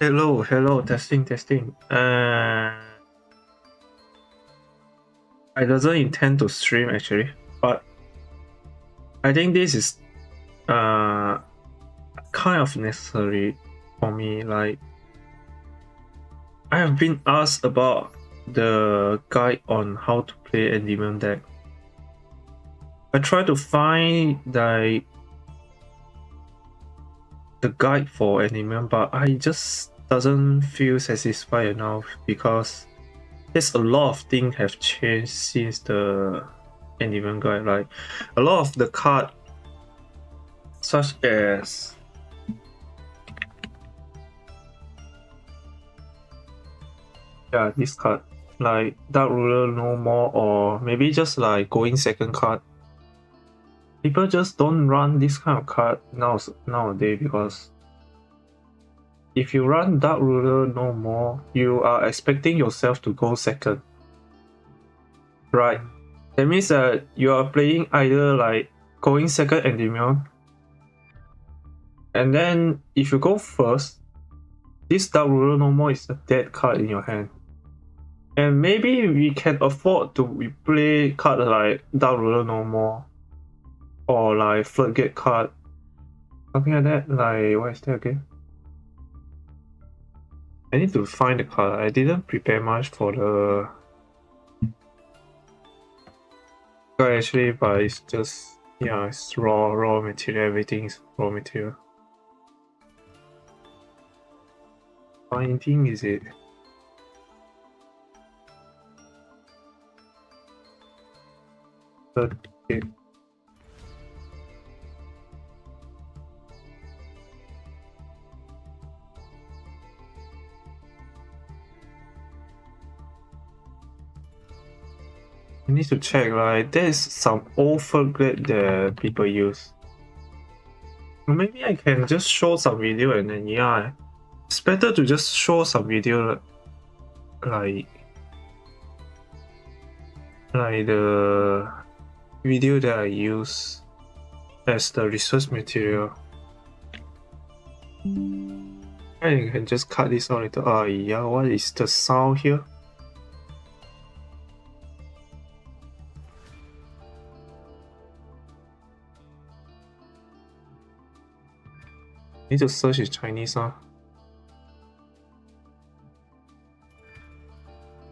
Hello, testing. I doesn't intend to stream actually, but I think this is kind of necessary for me. Like, I have been asked about the guide on how to play Endymion deck. I try to find like the guide for Endymion, but I just doesn't feel satisfied enough because there's a lot of things have changed since the Endymion Guide. Like a lot of the card, such as this card, like Dark Ruler no more, or maybe just like going second card. People just don't run this kind of card nowadays because if you run Dark Ruler no more, you are expecting yourself to go second. Right. That means that you are playing either like going second Endymion, and then if you go first, this Dark Ruler no more is a dead card in your hand. And maybe we can afford to play cards like Dark Ruler no more, or like Floodgate card, something like that. Like, what is that again? I need to find the card. I didn't prepare much for the guide actually, but it's just, yeah, it's raw material. Everything is raw material. Finding is it? Okay. I need to check, like there's some old Floodgate that people use. Maybe I can just show some video and then yeah, it's better to just show some video like the video that I use as the resource material. I can just cut this out later. Oh yeah, what is the sound here? Need to search in Chinese, huh?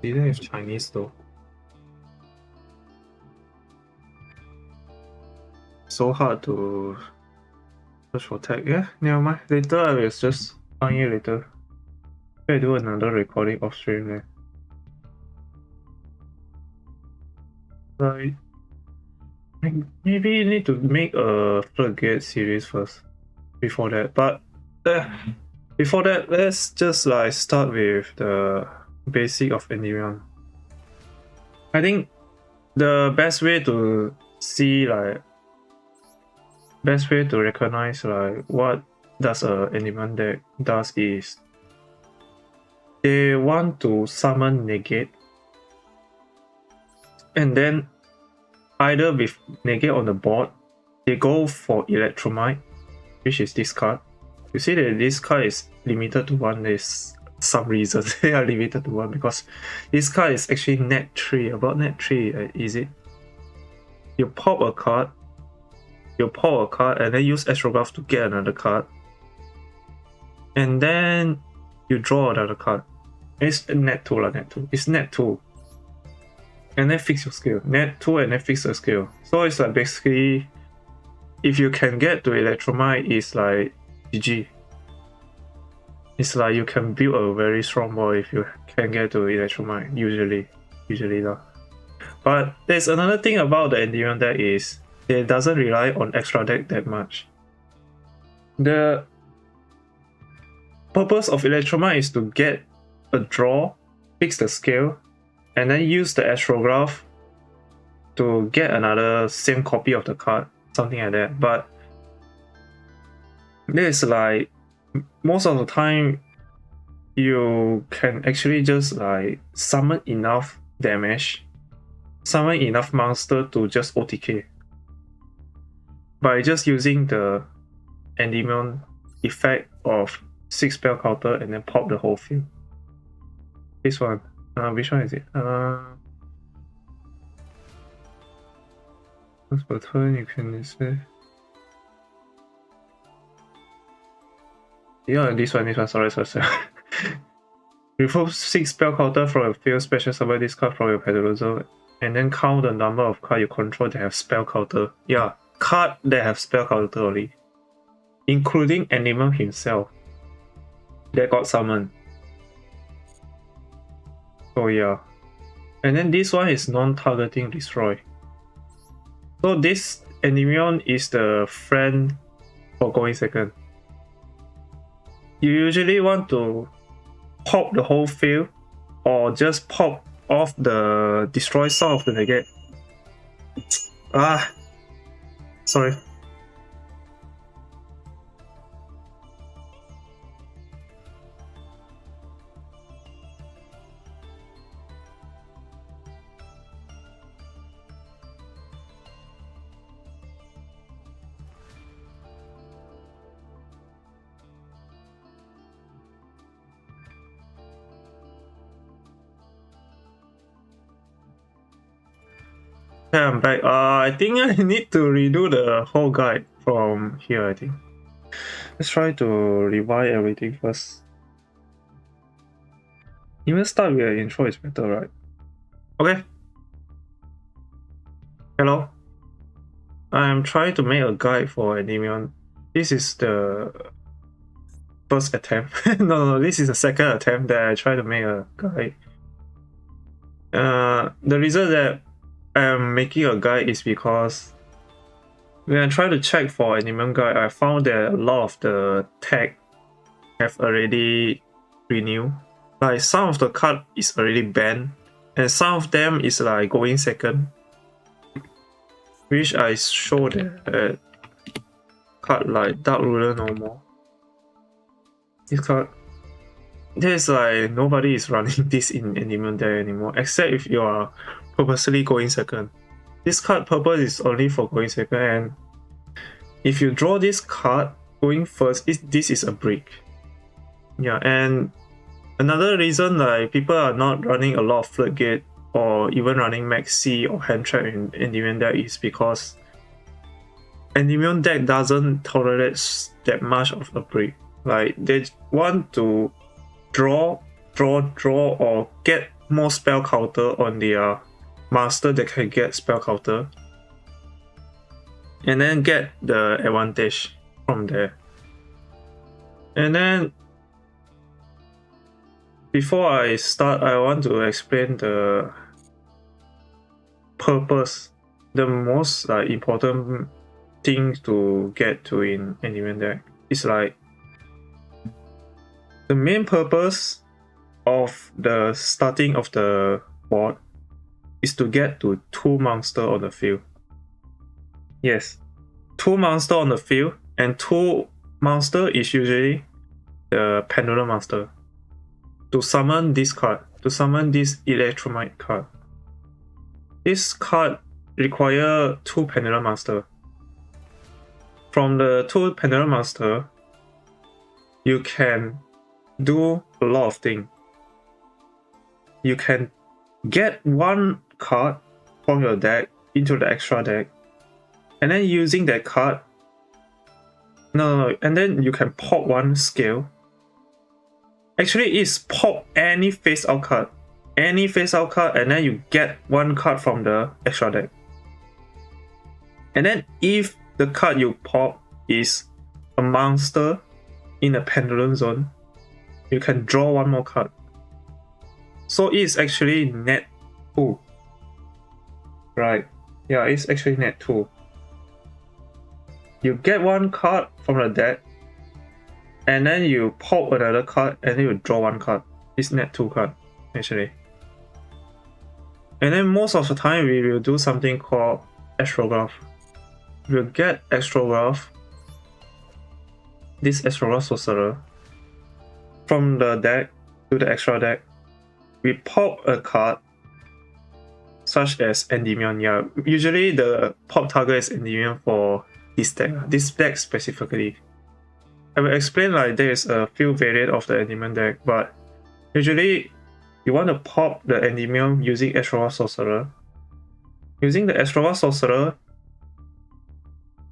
Didn't have Chinese though. So hard to search for tag. Yeah, never mind. Later I will just find it later. I do another recording off stream then. Like, maybe you need to make a Floodgate series first before that. But before that, let's just like start with the basic of Endymion. I think the best way to see like best way to recognize like what does a Endymion deck does is they want to summon negate, and then either with negate on the board, they go for Electromite, which is this card. You see that this card is limited to one. There's some reason they are limited to one because this card is actually net 3. About net 3, is it? You pop a card, and then use Astrograph to get another card, and then you draw another card. It's net 2 net 2. It's net 2, and then fix your skill. Net 2 and then fix the skill. So it's like basically, if you can get to Electromite, it's like GG. It's like you can build a very strong board if you can get to Electromite, usually though. But there's another thing about the Endymion deck is it doesn't rely on extra deck that much. The purpose of Electromite is to get a draw, fix the skill, and then use the Astrograph to get another same copy of the card, something like that. But this like most of the time you can actually just like summon enough damage, summon enough monster to just OTK by just using the Endymion effect of 6 spell counter and then pop the whole field. This one. Which one is it? Once per turn, you can say. Yeah, this one. Sorry. Remove 6 spell counter from your field, special summon this card from your pendulum zone, and then count the number of cards you control that have spell counter. Yeah, card that have spell counter only. Including Endymion himself. That got summoned. So yeah. And then this one is non-targeting destroy. So this Endymion is the friend for going second. You usually want to pop the whole field or just pop off the destroy some of the negate. Sorry. Yeah, I'm back. I think I need to redo the whole guide from here, I think. Let's try to rewind everything first. Even start with an intro is better, right? Okay. Hello. I'm trying to make a guide for Endymion. This is the first attempt. no, this is the second attempt that I try to make a guide. The reason that I'm making a guide is because when I try to check for Endymion Guide, I found that a lot of the tag have already renewed. Like some of the card is already banned, and some of them is like going second. Which I show that card like Dark Ruler no more. This card, there's like nobody is running this in Endymion there anymore, except if you are purposely going second. This card purpose is only for going second, and if you draw this card going first, this is a brick. Yeah, and another reason like people are not running a lot of floodgate or even running max C or hand trap in Endymion deck is because Endymion deck doesn't tolerate that much of a brick. Like they want to draw or get more spell counter on their master that can get spell counter, and then get the advantage from there. And then before I start, I want to explain the purpose, the most important thing to get to in Endymion deck. It's like the main purpose of the starting of the board is to get to 2 monsters on the field. Yes, 2 monsters on the field, and 2 monsters is usually the Pendulum Monster. To summon this card, to summon this Electromite card. This card requires 2 Pendulum Monster. From the 2 Pendulum Monster, you can do a lot of things. You can get 1 card from your deck into the extra deck, and then using that card, and then you can pop 1 skill. Actually, it's pop any face out card, and then you get 1 card from the extra deck. And then if the card you pop is a monster in a pendulum zone, you can draw 1 more card. So it's actually net 2. Right. Yeah, it's actually net 2. You get 1 card from the deck, and then you pop another card, and then you draw 1 card. It's net 2 card, actually. And then most of the time, we will do something called Astrograph. We'll get Astrograph, this Astrograph Sorcerer, from the deck to the extra deck. We pop a card such as Endymion. Yeah, usually the pop target is Endymion for this deck specifically. I will explain like there's a few variants of the Endymion deck, but usually you want to pop the Endymion using Extra Sorcerer. Using the Extra Sorcerer,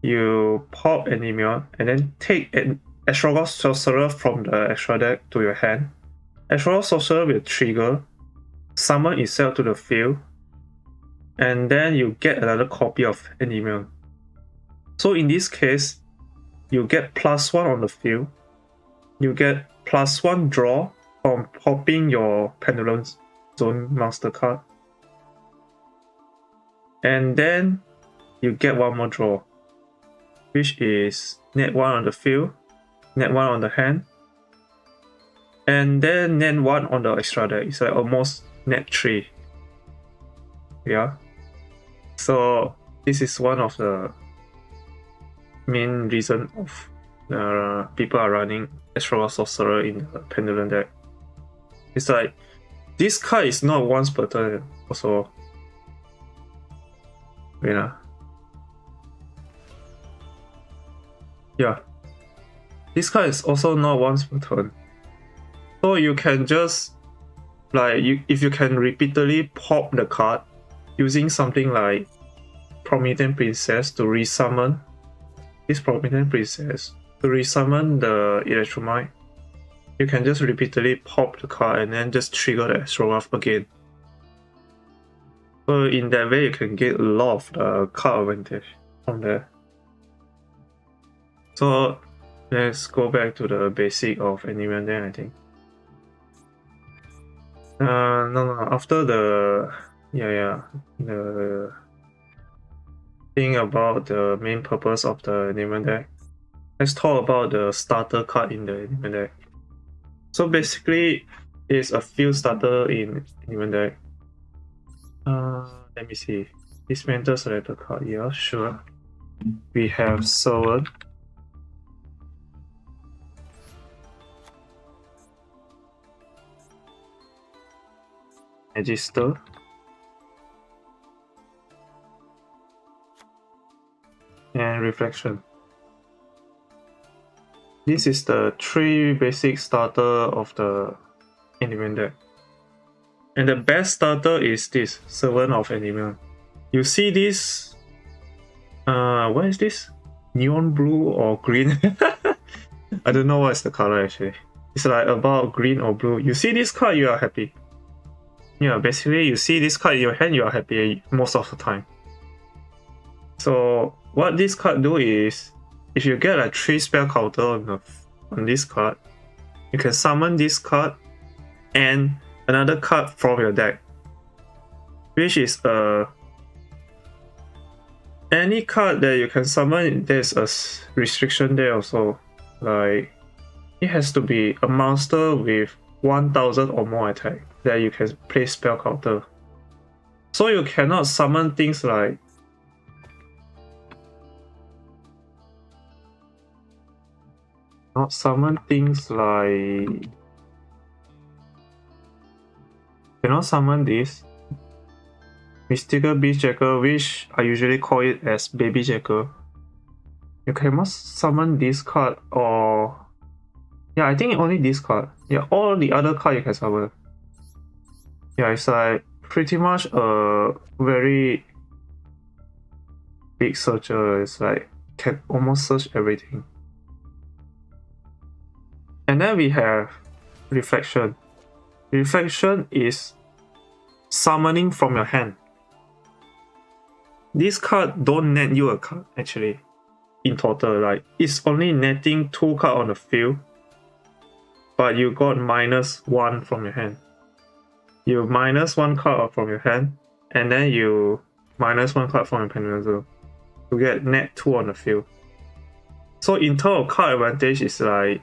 you pop Endymion and then take an Extra Sorcerer from the extra deck to your hand. Extra Sorcerer will trigger, summon itself to the field, and then you get another copy of Endymion. So in this case, you get +1 on the field. You get +1 draw from popping your Pendulum Zone Master card. And then you get one more draw, which is net 1 on the field, net 1 on the hand, and then net 1 on the extra deck. It's like almost net 3. Yeah. So this is one of the main reason of people are running Extra Sorcerer in the Pendulum deck. It's like this card is not once per turn also. Yeah. This card is also not once per turn. So you can just like if you can repeatedly pop the card using something like Promethean Princess to resummon this Promethean Princess to resummon the Electromite, you can just repeatedly pop the card and then just trigger the Astrograph again. So in that way you can get a lot of the card advantage from there. So let's go back to the basic of Endymion then, I think. No, after the the thing about the main purpose of the Endymion deck, let's talk about the starter card in the Endymion deck. So basically, it's a field starter in Endymion deck. Let me see. Dismantle selector card. Yeah, sure. We have Servant. Register. And Reflection. This is the 3 basic starter of the Endymion deck. And the best starter is this, Servant of Endymion. You see this, what is this? Neon blue or green? I don't know what's the color actually. It's like about green or blue. You see this card, you are happy. Yeah, basically you see this card in your hand, you are happy most of the time. So what this card do is, if you get like 3 spell counter on this card, you can summon this card and another card from your deck, which is any card that you can summon. There's a restriction there also, like it has to be a monster with 1000 or more attack that you can play spell counter. So you cannot summon things like cannot summon this Mystical Beast Jacker, which I usually call it as Baby Jacker. You cannot summon this card, or yeah, I think only this card. Yeah, all the other card you can summon. Yeah, it's like pretty much a very big searcher. It's like can almost search everything. And then we have Reflection. Reflection is summoning from your hand. This card don't net you a card actually. In total, like it's only netting 2 cards on the field, but you got -1 from your hand. You -1 card from your hand, and then you -1 card from your Pendulum Zone. You get net 2 on the field. So in terms of card advantage, it's like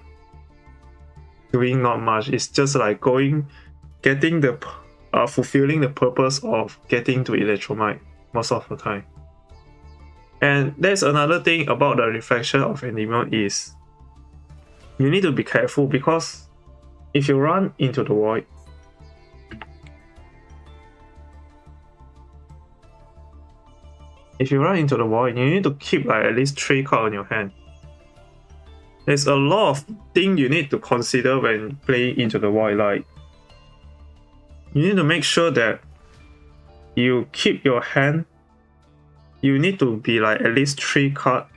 doing not much. It's just like getting the fulfilling the purpose of getting to Electromite most of the time. And there's another thing about the Reflection of Endymion is you need to be careful, because if you run into the void, you need to keep like at least 3 cards on your hand. there's a lot of things you need to consider when playing Into the Void. Like, you need to make sure that you keep your hand. You need to be like at least 3 cards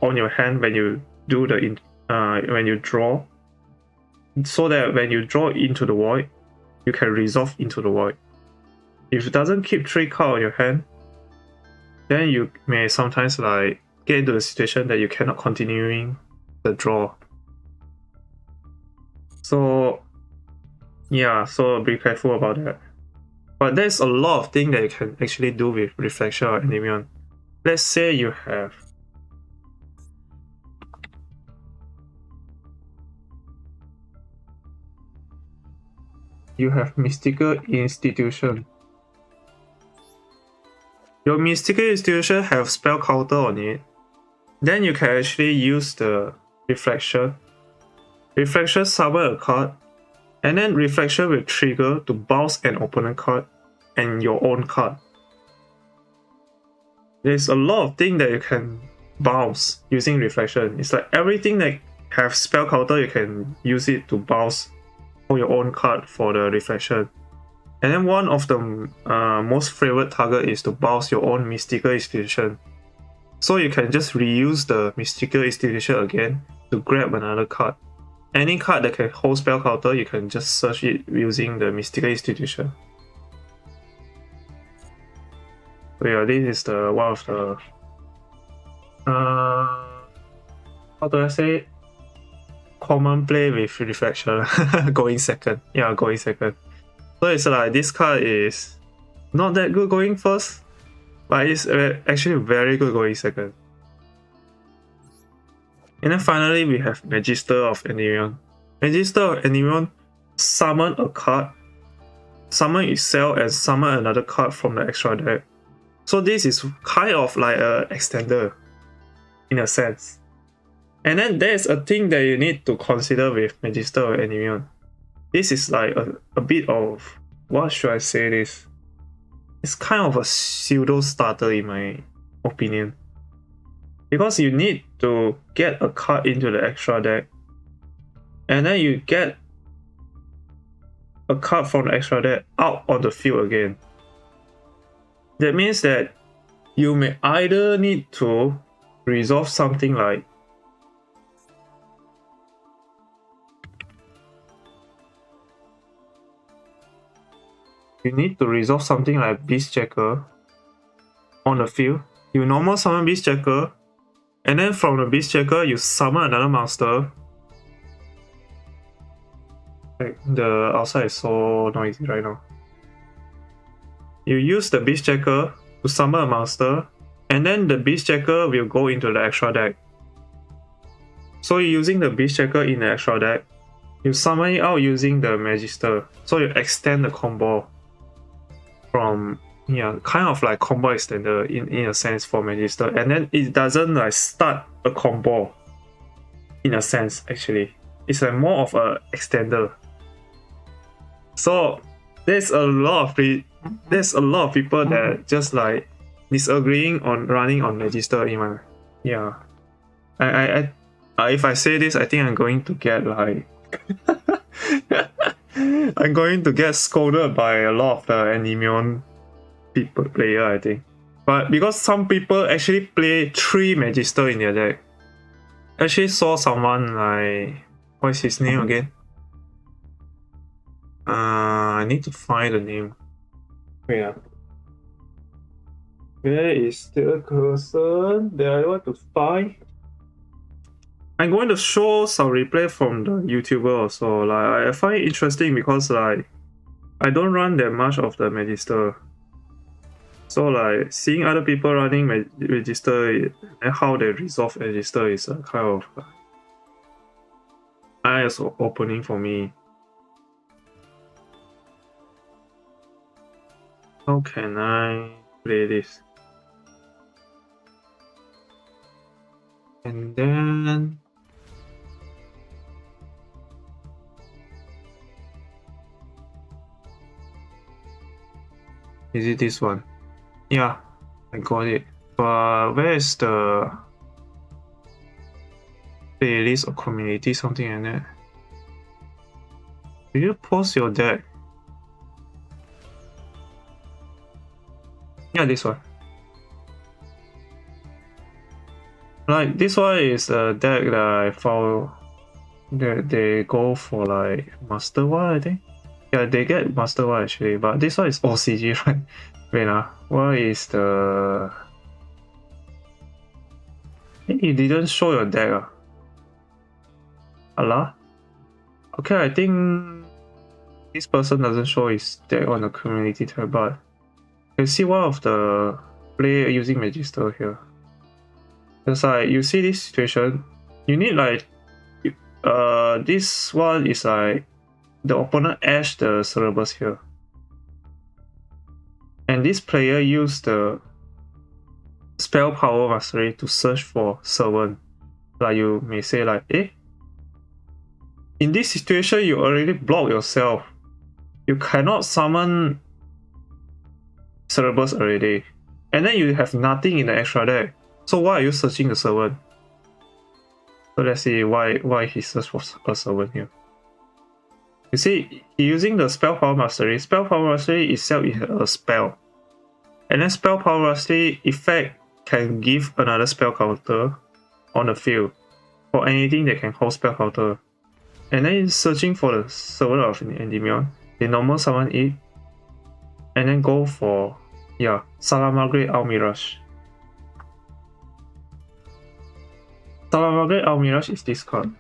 on your hand when you do the when you draw, so that when you draw Into the Void, you can resolve Into the Void. If it doesn't keep 3 cards on your hand, then you may sometimes like get into the situation that you cannot continuing the draw. So yeah, so be careful about that. But there's a lot of things that you can actually do with Reflection or Endymion. Let's say you have Mystical Institution. Your Mystical Institution have spell counter on it. Then you can actually use the Reflection. Reflection summon a card, and then Reflection will trigger to bounce an opponent card and your own card. There's a lot of things that you can bounce using Reflection. It's like everything that have spell counter, you can use it to bounce for your own card for the Reflection. And then one of the most favorite target is to bounce your own Mystical Institution. So you can just reuse the Mystical Institution again to grab another card. Any card that can hold spell counter, you can just search it using the Mystical Institution. So yeah, this is the one of the how do I say it? Common play with Reflection. Going second. Yeah, going second. So it's like this card is not that good going first, but it's actually very good going second. And then finally we have Magister of Endymion. Magister of Endymion summon a card, summon itself, and summon another card from the extra deck. So this is kind of like an extender in a sense. And then there's a thing that you need to consider with Magister of Endymion. This is like a bit of, what should I say this? It's kind of a pseudo starter in my opinion. Because you need to get a card into the extra deck, and then you get a card from the extra deck out on the field again. That means that you may either need to resolve something like Beastjacker on the field. You normal summon Beastjacker, and then from the Beastjacker you summon another monster. Like, the outside is so noisy right now. You use the Beastjacker to summon a monster, and then the Beastjacker will go into the extra deck. So you're using the Beastjacker in the extra deck, you summon it out using the Magister. So you extend the combo from, yeah, kind of like combo extender in a sense for Magister. And then it doesn't like start a combo in a sense actually. It's like more of a extender. So there's a lot of people that just like disagreeing on running on Magister in my, yeah. I if I say this, I think I'm going to get like I'm going to get scolded by a lot of the Endymion player, I think. But because some people actually play 3 Magister in their deck. Actually saw someone like, what's his name again? I need to find the name. Wait. Where is the person that I want to find? I'm going to show some replay from the YouTuber also. Like, I find it interesting because like I don't run that much of the Magister. So like seeing other people running Magister and how they resolve Magister is a kind of eyes opening for me. How can I play this? And then is it this one? Yeah, I got it. But where is the playlist or community, something like that. Do you post your deck? Yeah, this one. Like this one is a deck that I found that they go for like Master 1, I think. Yeah, they get Master 1 actually, but this one is OCG, right? Wait, what is the... Hey, you didn't show your deck. Allah? Okay, I think this person doesn't show his deck on the community tab, but you can see one of the player using Magister here. It's like, you see this situation, you need like, this one is like, the opponent edge the Cerebus here. And this player used the Spell Power Mastery to search for Servant. Like you may say like, in this situation you already block yourself. You cannot summon Cerebus already. And then you have nothing in the extra deck. So why are you searching the Servant? So let's see why he searched for a Servant here. You see, he using the Spell Power Mastery. Spell Power Mastery itself is a spell. And then Spell Power Mastery effect can give another spell counter on the field for anything that can hold spell counter. And then searching for the Servant of Endymion, they normal summon it. And then go for, yeah, Salamangreat Almirage. Salamangreat Almirage is this card.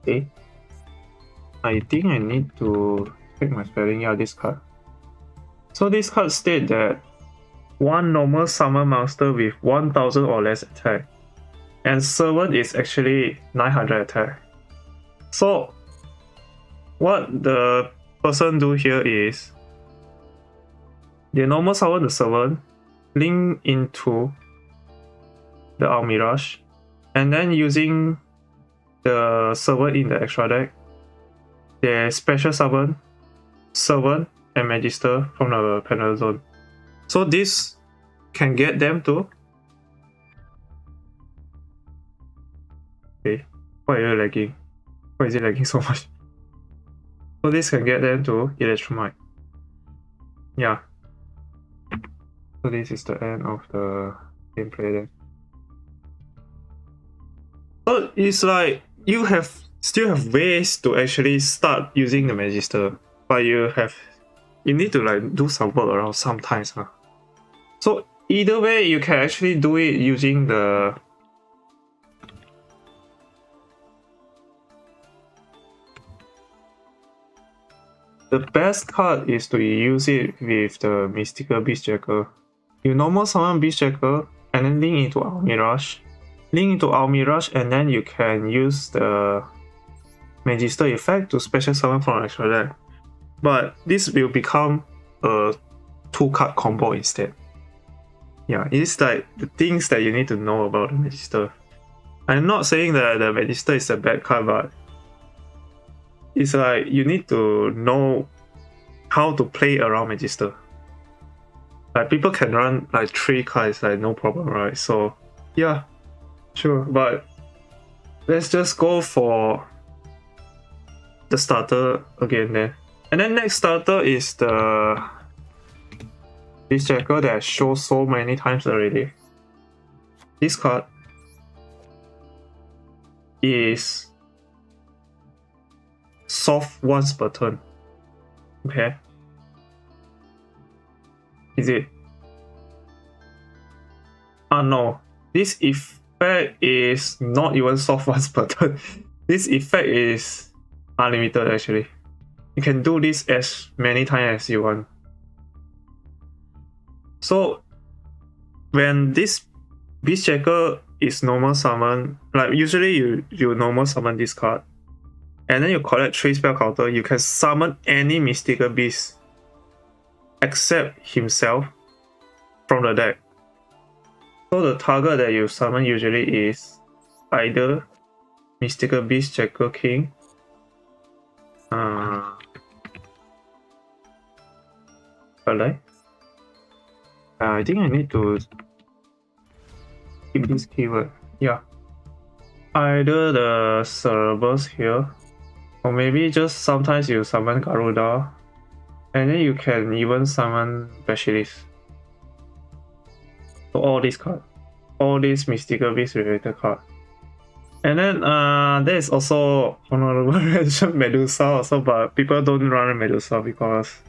Okay. I think I need to check my spelling. Yeah, this card. So this card states that one normal summon monster with 1000 or less attack, and Servant is actually 900 attack. So what the person do here is they normal summon the Servant, link into the Almirage, and then using the Servant in the extra deck, they special summon Servant and Magister from the panel zone. So this can get them to... Okay, why are you lagging? Why is it lagging so much? So this can get them to Electromite. Yeah. So this is the end of the gameplay then. So it's like you still have ways to actually start using the Magister, but you need to like do some work around sometimes. So either way, you can actually do it using the best card is to use it with the Mystical Beastjacker. You normal summon Beastjacker and then link into Almirage. Link into Almirage and then you can use the Magister effect to special summon from extra deck. But this will become a 2-card combo instead. Yeah, it's like the things that you need to know about the Magister. I'm not saying that the Magister is a bad card, but it's like you need to know how to play around Magister. Like people can run like 3 cards, like no problem, right? So yeah, sure. But let's just go for the starter again then. And then next starter is the Beastjacker that I showed so many times already. This card is soft once per turn. Okay. Is it? No. This effect is not even soft once per turn. This effect is unlimited actually. You can do this as many times as you want. So when this Beastjacker is normal summon, like usually you normal summon this card, and then you collect 3 spell counter, you can summon any mystical beast except himself from the deck. So the target that you summon usually is either Mystical Beastjacker King, right? I think I need to keep this keyword. Yeah. Either the Cerberus here, or maybe just sometimes you summon Garuda, and then you can even summon Basilisk. So all these cards, all these mystical beast related cards. And then there is also honorable mention Medusa also, but people don't run Medusa because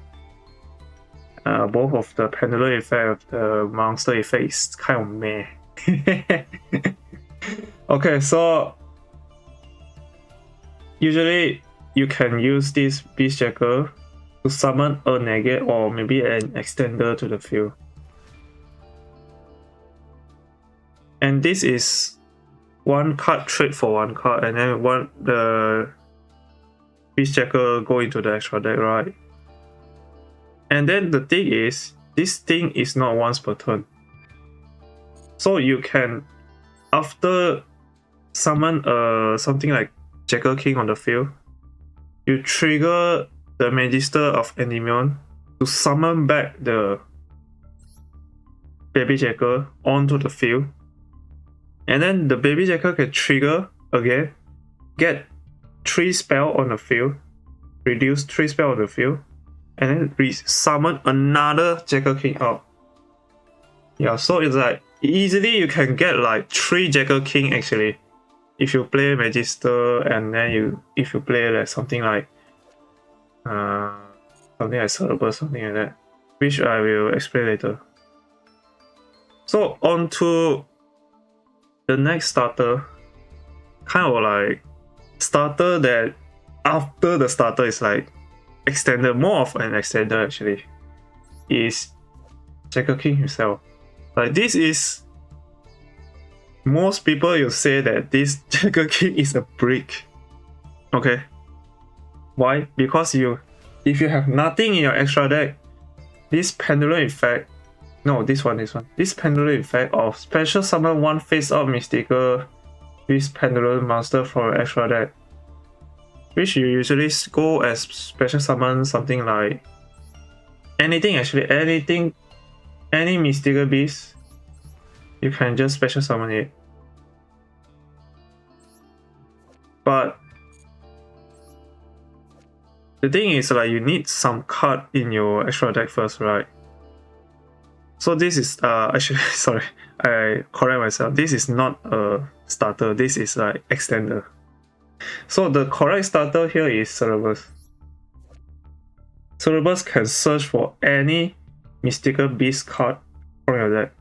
both of the pendulum effect of the monster effect is kind of meh. Okay, so usually you can use this Beast Jacker to summon a negate or maybe an extender to the field. And this is one card trade for one card, and then the Beast Jacker go into the extra deck, right? And then the thing is, this thing is not once per turn. So you can, after summon something like Jacker King on the field, you trigger the Magister of Endymion to summon back the Baby Jacker onto the field. And then the Baby Jacker can trigger again, get 3 spells on the field, reduce 3 spells on the field, and then summon another Jacker King out. Yeah, so it's like easily you can get like 3 Jacker King actually. If you play Magister, and then if you play like something like Cerberus, something like that, which I will explain later. So on to the next starter, kind of like starter that after the starter is like extended, more of an extender actually, is Jacker King himself. Like this is, most people will say that this Jacker King is a brick. Okay. Why? Because if you have nothing in your extra deck, this pendulum effect, this pendulum effect of special summon one face-up mystical this pendulum monster from your extra deck, which you usually go as special summon something like anything actually, any mystical beast, you can just special summon it. But the thing is, like, you need some card in your extra deck first, right? So this is actually sorry, I correct myself. This is not a starter. This is like extender. So the correct starter here is Cerberus. Cerberus can search for any mystical beast card from your deck.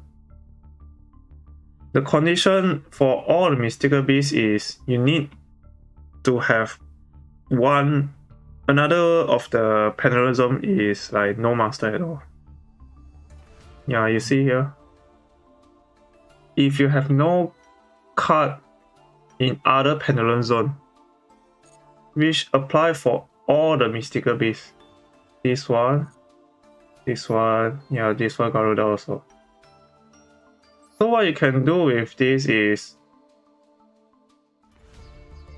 The condition for all the mystical beasts is you need to have another of the pendulum is like no master at all. Yeah, you see here, if you have no card in other pendulum zone, which apply for all the mystical beasts, this one, yeah, this one Garuda also. So what you can do with this is,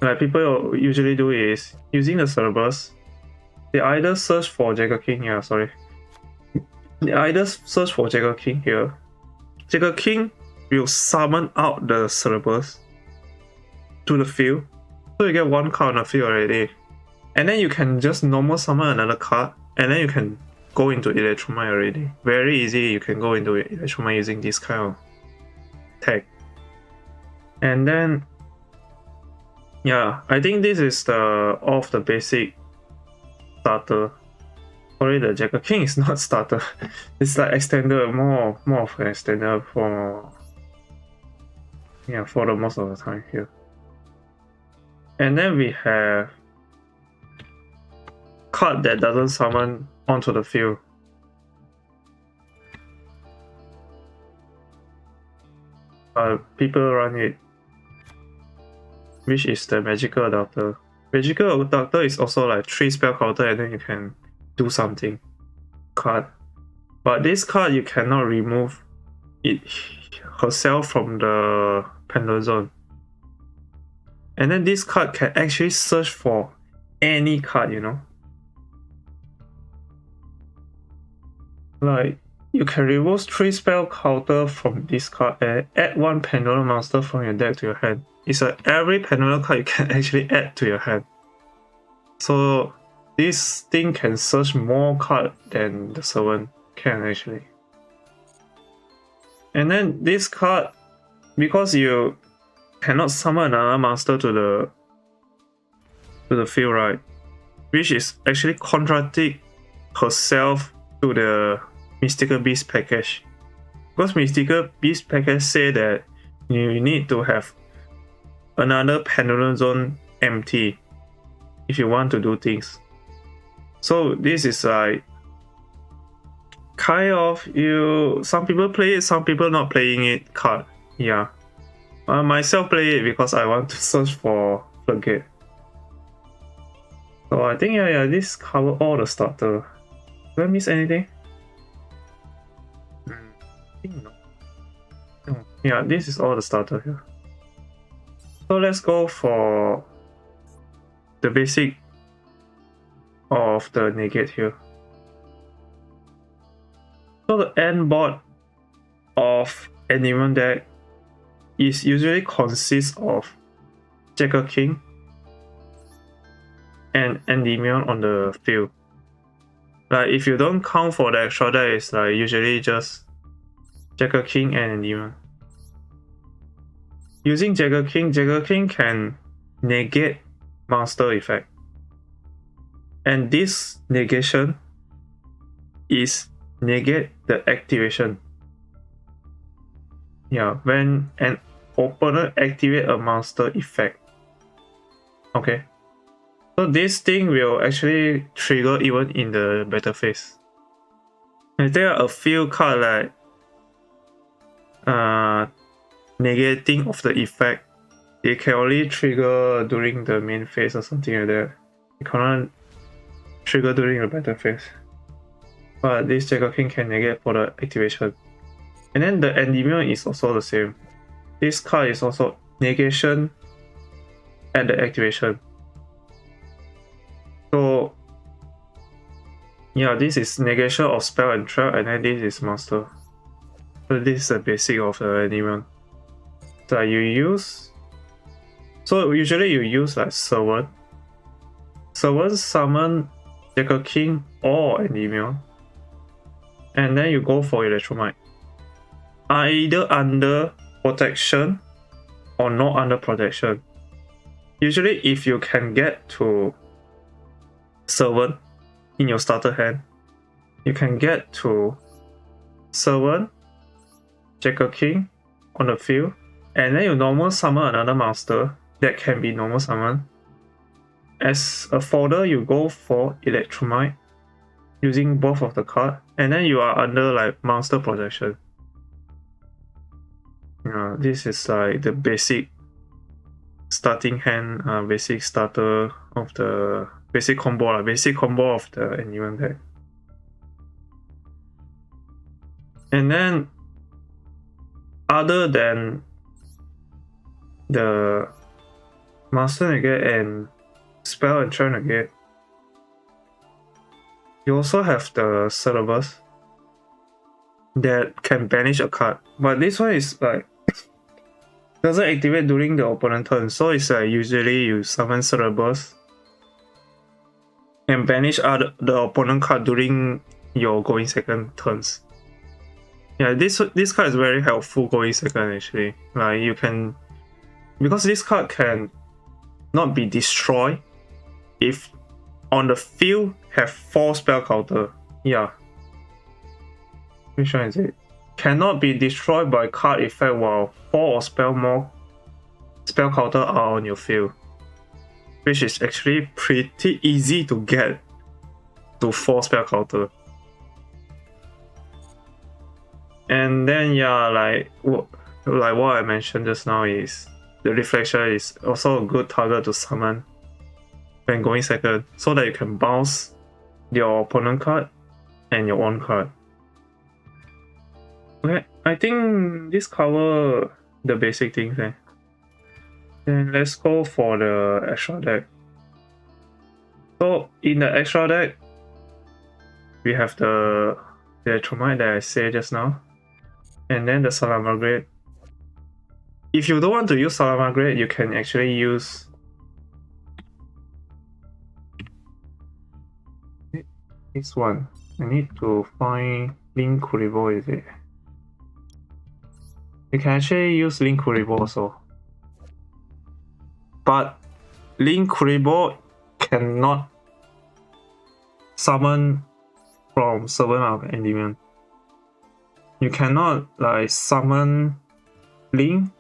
like people usually do is, using the Cerberus, they either search for Jacker King, they either search for Jacker King here. Jacker King will summon out the Cerberus to the field, so you get 1 card on the field already. And then you can just normal summon another card, and then you can go into Electromine already. Very easy, you can go into Electromine using this kind of tag. And then, yeah, I think this is of the basic starter. Sorry, the Jacker King is not starter. It's like extender, more of an extender for the most of the time here. And then we have card that doesn't summon onto the field. People run it, which is the Magical Adapter. Magical Adapter is also like 3 spell counter, and then you can do something card. But this card you cannot remove it herself from the pendulum zone. And then this card can actually search for any card, like you can remove 3 spell counter from this card and add 1 pendulum monster from your deck to your hand. It's like every pendulum card you can actually add to your hand. So this thing can search more cards than the servant can actually. And then this card, because you cannot summon another monster to the field, right? Which is actually contradict herself to the Mystical Beast package. Because Mystical Beast package say that you need to have another Pendulum Zone empty if you want to do things. So this is like kind of some people play it, some people not playing it card. Yeah. Myself play it because I want to search for Floodgate. So I think yeah, this cover all the starter. Did I miss anything? I think no. No. Yeah, this is all the starter here. So let's go for the basic of the negate here. So the end board of Endymion deck is usually consists of Jacker King and Endymion on the field. Like if you don't count for the extra deck, it's like usually just Jacker King and Endymion. Using Jacker King can negate monster effect. And this negation is negate the activation. Yeah, when an opponent activate a monster effect. Okay. So this thing will actually trigger even in the battle phase. And there are a few cards like negating of the effect. It can only trigger during the main phase or something like that. It cannot trigger during the battle phase. But this Jacker King can negate for the activation. And then the Endymion is also the same. This card is also negation at the activation. So yeah, this is negation of spell and trap, and then this is monster. So this is the basic of the Endymion. So usually you use like servant summon Jacker King or Endymion, and then you go for Electromite. Either under protection or not under protection. Usually if you can get to servant in your starter hand, you can get to servant, Jacker King on the field, and then you normal summon another monster that can be normal summon. As a folder, you go for Electromite using both of the card, and then you are under like monster protection. This is like the basic starting hand, basic starter of the basic combo of the Endymion deck. And then other than the Master Negate and Spell and Trap Negate, you also have the Cerberus that can banish a card. But this one is like doesn't activate during the opponent turn, so it's like usually you summon Cerberus and banish the opponent card during your going second turns. Yeah, this card is very helpful going second actually. Like you can, because this card can not be destroyed if on the field have 4 spell counter. Yeah. Which one is it? Cannot be destroyed by card effect while 4 or more spell counter are on your field. Which is actually pretty easy to get to 4 spell counter. And then yeah, like what I mentioned just now is the Reflection is also a good target to summon when going second, so that you can bounce your opponent card and your own card. Okay, I think this cover the basic things. Then let's go for the extra deck. So in the extra deck, we have the Electromite that I said just now. And then the Salamangreat. If you don't want to use Salamangreat, you can actually use this one. I need to find Linkuribo, is it? You can actually use Linkuribo also. But Linkuribo cannot summon from Servant of Endymion. You cannot like summon Link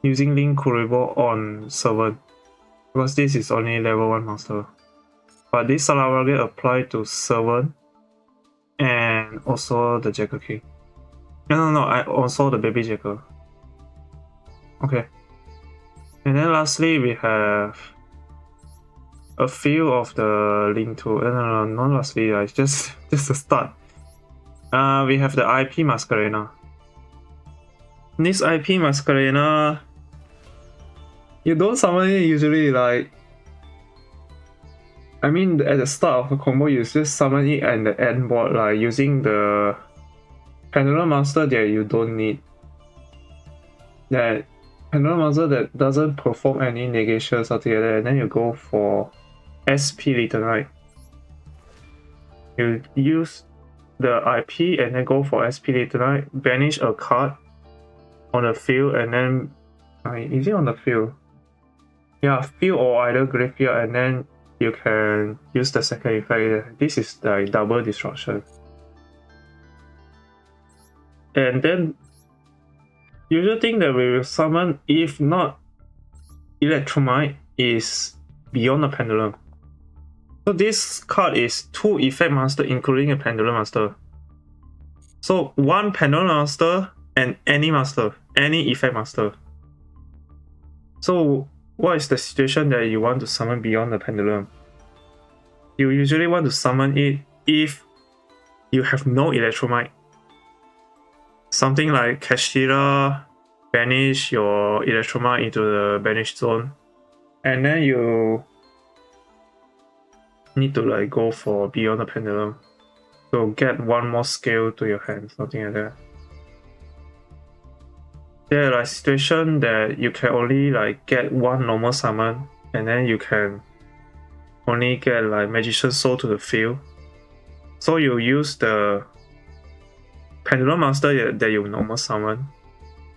using Linkuribo on Servant, because this is only level 1 monster. But this Salamangreat apply to Servant and also the Jackal King. No, I also the Baby Jackal. Okay. And then lastly, we have a few of the Link to. No, not lastly, it's just the start. We have the IP Masquerena. This IP Masquerena, you don't summon it usually, like. I mean, at the start of a combo, you just summon it at the end board, like using the Pendulum Master that you don't need. That Pendulum Master that doesn't perform any negation or something like that, and then you go for SP Little Knight. You use the IP and then go for SP Little Knight, banish a card on the field, and then is it on the field? Yeah, field or either graveyard, and then you can use the second effect. This is the double destruction. And then usual thing that we will summon, if not Electromite, is Beyond the Pendulum. So this card is 2 effect master including a Pendulum Master. So 1 Pendulum Master and any master, any effect master. So what is the situation that you want to summon Beyond the Pendulum? You usually want to summon it if you have no Electromite. Something like Kashira, banish your Electromite into the banished zone, and then you need to like go for Beyond the Pendulum to get 1 more scale to your hand, something like that. There are like situations that you can only like get 1 normal summon, and then you can only get like Magician Soul to the field. So you use the Pendulum Master that you normal summon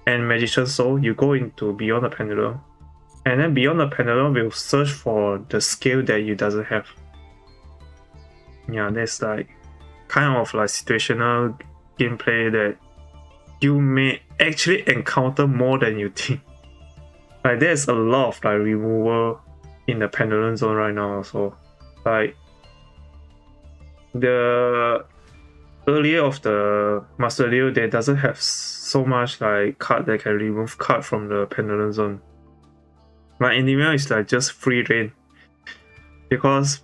and Magician Soul, you go into Beyond the Pendulum, and then Beyond the Pendulum will search for the skill that you doesn't have. Yeah, that's like kind of like situational gameplay that you may actually encounter more than you think. Like there's a lot of like removal in the Pendulum Zone right now also. Like the earlier of the Master Leo, they doesn't have so much like card that can remove card from the Pendulum Zone. Like Endymion is like just free reign, because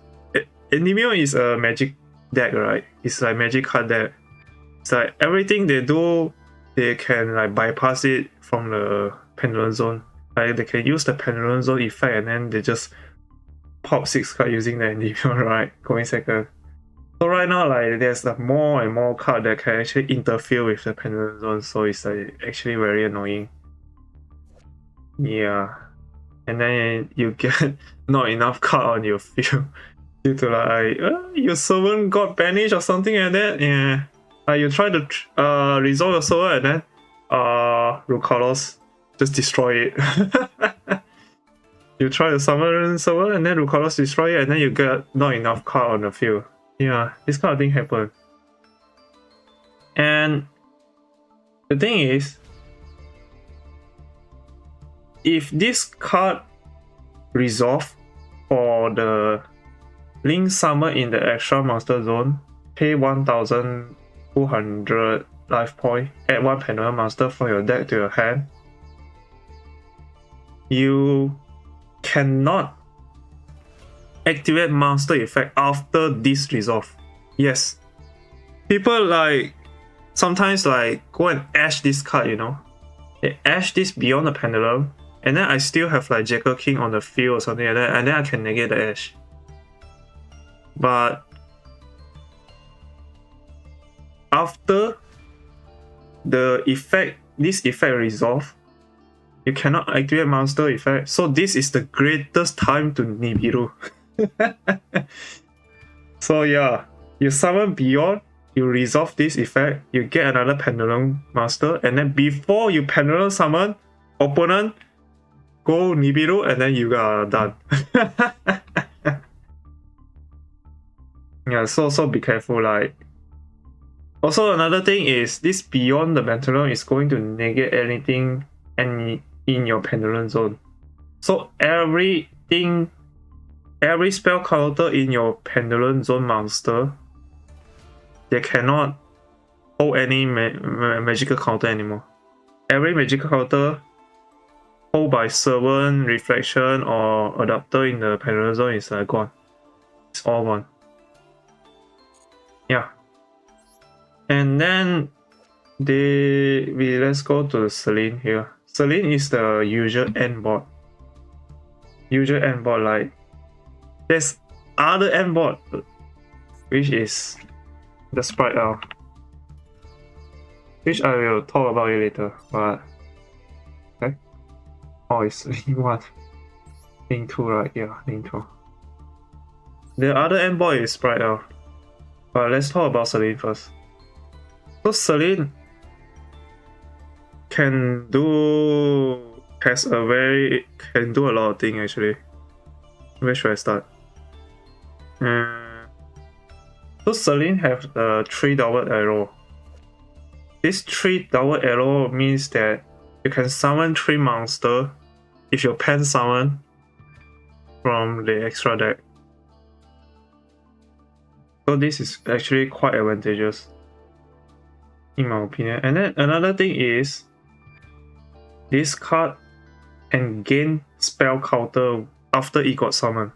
Endymion is a magic deck, right? It's like magic card deck. It's like everything they do, they can like bypass it from the Pendulum Zone. Like they can use the Pendulum Zone effect and then they just pop 6 cards using the Endymion, right? Going second. So right now, like there's like more and more cards that can actually interfere with the Pendulum Zone, so it's like actually very annoying. Yeah, and then you get not enough card on your field due to like your servant got banished or something like that. Yeah, like you try to resolve your servant and then Rukalos just destroy it. You try to summon servant and then Rukalos destroy it, and then you get not enough card on the field. Yeah, this kind of thing happen. And the thing is, if this card resolve for the Link summon in the extra monster zone, pay 1200 life point, add 1 Pendulum Master from your deck to your hand, you cannot activate master effect after this resolve. Yes, people like sometimes like go and ash this card, you know, they ash this Beyond the Pendulum, and then I still have like Jackal King on the field or something like that, and then I can negate the ash. But after this effect resolve, you cannot activate monster effect. So this is the greatest time to Nibiru. So yeah, you summon Beyond, you resolve this effect, you get another Pendulum Master, and then before you Pendulum summon, opponent go Nibiru, and then you are done. Yeah, so be careful. Like, also another thing is this Beyond the Pendulum is going to negate anything in your Pendulum zone. So every spell counter in your Pendulum zone monster, they cannot hold any magical counter anymore. Every magical counter hold by Servant, Reflection, or Adapter in the Pendulum zone is gone. It's all gone. Yeah. And then let's go to the Celine here. Celine is the usual end board. Usual end board, like there's other end board, which is the Sprite L, which I will talk about it later. But okay. Oh, it's link 1. Link 2, right? Yeah, link 2. The other end board is Sprite L. But let's talk about Celine first. So Celine can do a lot of things actually. Where should I start? So Celine have the 3 double arrow. This 3 double arrow means that you can summon 3 monsters if you pen summon from the extra deck. So this is actually quite advantageous, in my opinion. And then another thing is, this card can gain spell counter after it got summoned.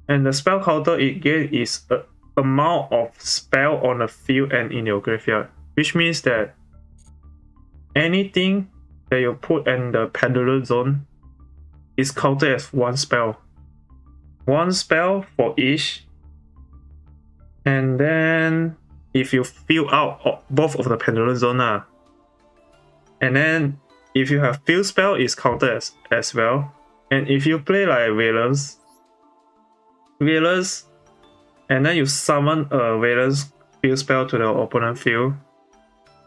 And the spell counter it gains is the amount of spell on the field and in your graveyard. Which means that anything that you put in the Pendulum zone is counted as 1 spell. 1 spell for each. And then if you fill out both of the Pendulum zone, and then if you have field spell, it's counted as well. And if you play like Valence, and then you summon a Valence field spell to the opponent field,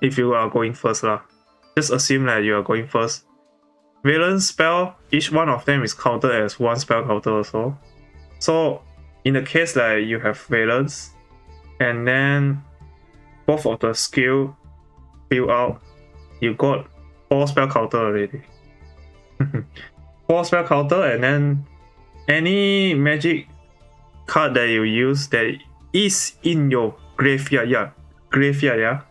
if you are going first just assume that you are going first. Valence spell, each one of them is counted as 1 spell counter also. So in the case that you have Valence, and then both of the skill fill out, you got 4 spell counter already. 4 spell counter, and then any magic card that you use that is in your graveyard, graveyard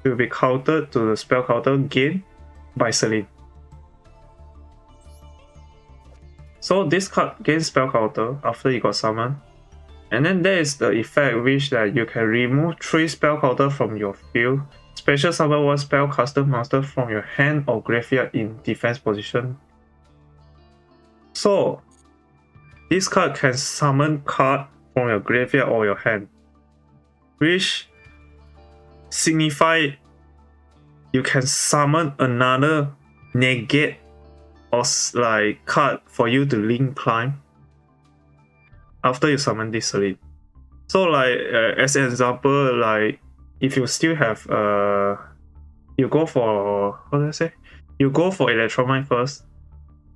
will be countered to the spell counter gained by Celine. So this card gains spell counter after it got summoned. And then there is the effect which that you can remove 3 spell counter from your field, special summon 1 spellcaster monster from your hand or graveyard in defense position. So this card can summon card from your graveyard or your hand, which signify you can summon another negate or like card for you to link climb after you summon this Celine. So like as an example, like if you still have you go for you go for Electromine first,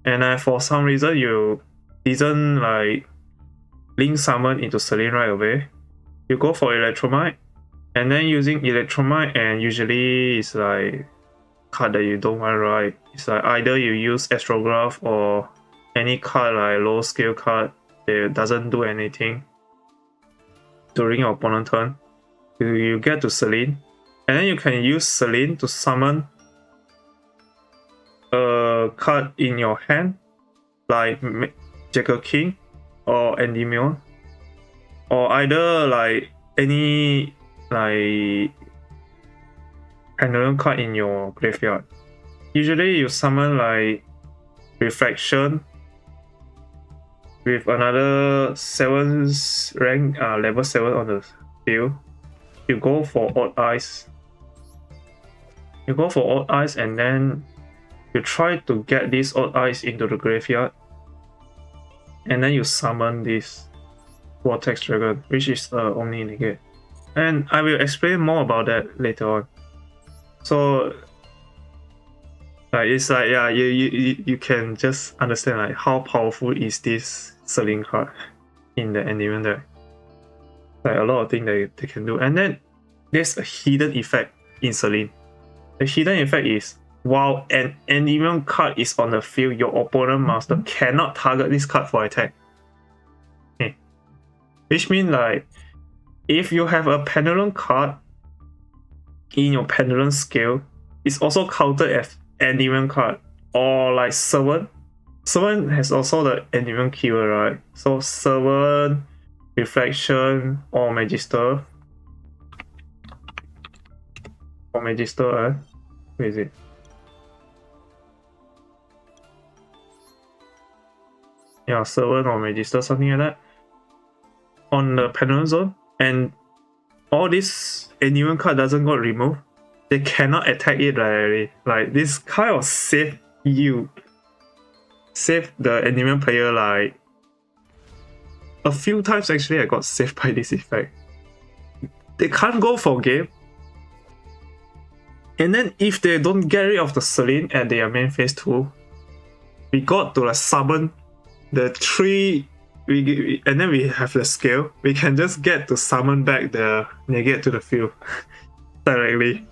and for some reason you didn't like link summon into Celine right away, you go for Electromite, and then using Electromite, and usually it's like card that you don't want, right? It's like either you use Astrograph or any card like low skill card that doesn't do anything during your opponent's turn. You get to Celine, and then you can use Celine to summon a card in your hand like Jackal King or Endymion, or either like any like Pendulum card in your graveyard. Usually you summon like Reflection with another 7 rank level 7 on the field, you go for odd eyes. You go for odd eyes and then you try to get these odd eyes into the graveyard. And then you summon this Vortex Dragon, which is Omni Negate. And I will explain more about that later on. So it's like, yeah, you can just understand like how powerful is this Celine card in the Endymion deck. Like a lot of things that they can do. And then there's a hidden effect in Celine. The hidden effect is while an Endymion card is on the field, your opponent master cannot target this card for attack. Okay. Which means like if you have a Pendulum card in your Pendulum skill, it's also counted as Endymion card. Or like Servant. Servant has also the Endymion keyword, right? So Servant, Reflection, or Magister. Or Magister, where is it? Yeah, Servant or Magister, something like that. On the Pendulum zone. And all this Endymion card doesn't got removed. They cannot attack it directly. Like this kind of save you. Save the Endymion player like a few times actually I got saved by this effect. They can't go for game. And then if they don't get rid of the Celine at their main phase 2, we got to like summon the 3 and then we have the scale. We can just get to summon back the negate to the field directly.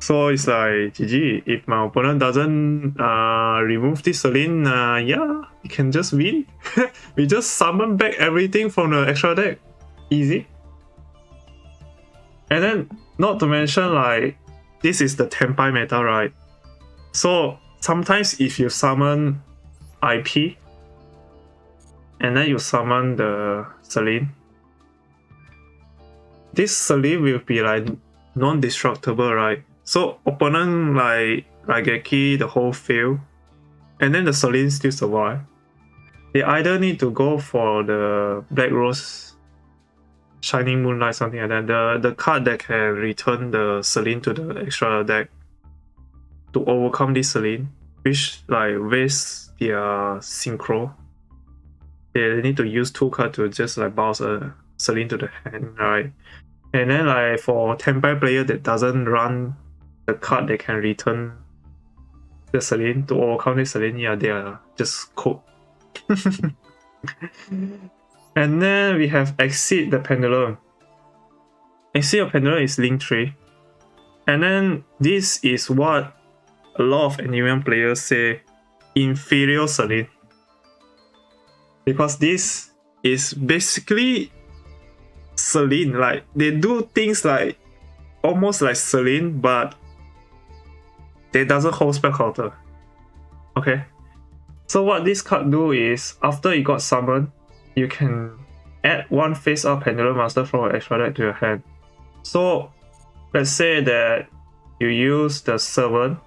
So it's like GG. If my opponent doesn't remove this Celine, yeah, we can just win. We just summon back everything from the extra deck. Easy. And then not to mention like this is the Tenpai meta, right? So sometimes if you summon IP and then you summon the Celine, this Celine will be like non-destructible, right? So opponent like Raigeki the whole field, and then the Celine still survive. They either need to go for the Black Rose, Shining Moonlight, something like that. The card that can return the Celine to the extra deck to overcome this Celine, which like wastes their synchro. They need to use 2 cards to just like bounce a Celine to the hand, right? And then like for Tenpai player that doesn't run the card that can return the Celine to overcome the Celine, yeah, they are just cooked. And then we have Exceed the Pendulum. Exceed the Pendulum is Link 3. And then this is what a lot of Endymion players say inferior Celine. Because this is basically Celine. Like they do things like almost like Celine, but they doesn't hold spell counter. Okay. So what this card do is after it got summoned, you can add 1 face up Pendulum Master from an extra deck to your hand. So let's say that you use the Servant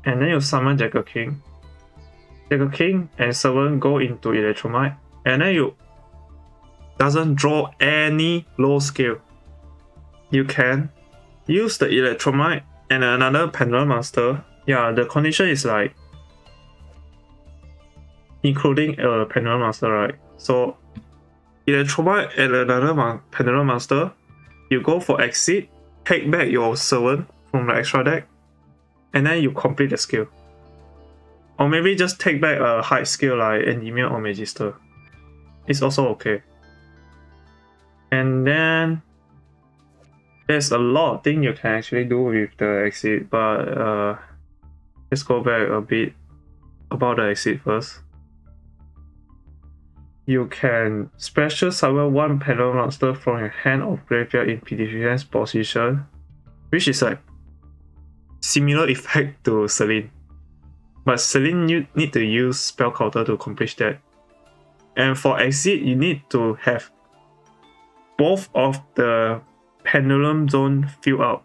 and then you summon Jackal King. Jackal King and Servant go into Electromite, and then you doesn't draw any low skill. You can use the Electromite and another Pendulum Master. Yeah, the condition is like including a Pendulum Master, right? So Electromite and another Pendulum Master, you go for Exit, take back your Servant from the extra deck, and then you complete the skill. Or maybe just take back a high skill like Endymion or Magister. It's also okay. And then there's a lot of things you can actually do with the Exit, but let's go back a bit about the Exit first. You can special summon 1 Pendulum Monster from your hand or graveyard in defense position, which is like similar effect to Celine. But Celine, you need to use spell counter to accomplish that. And for Exit, you need to have both of the Pendulum zone filled out.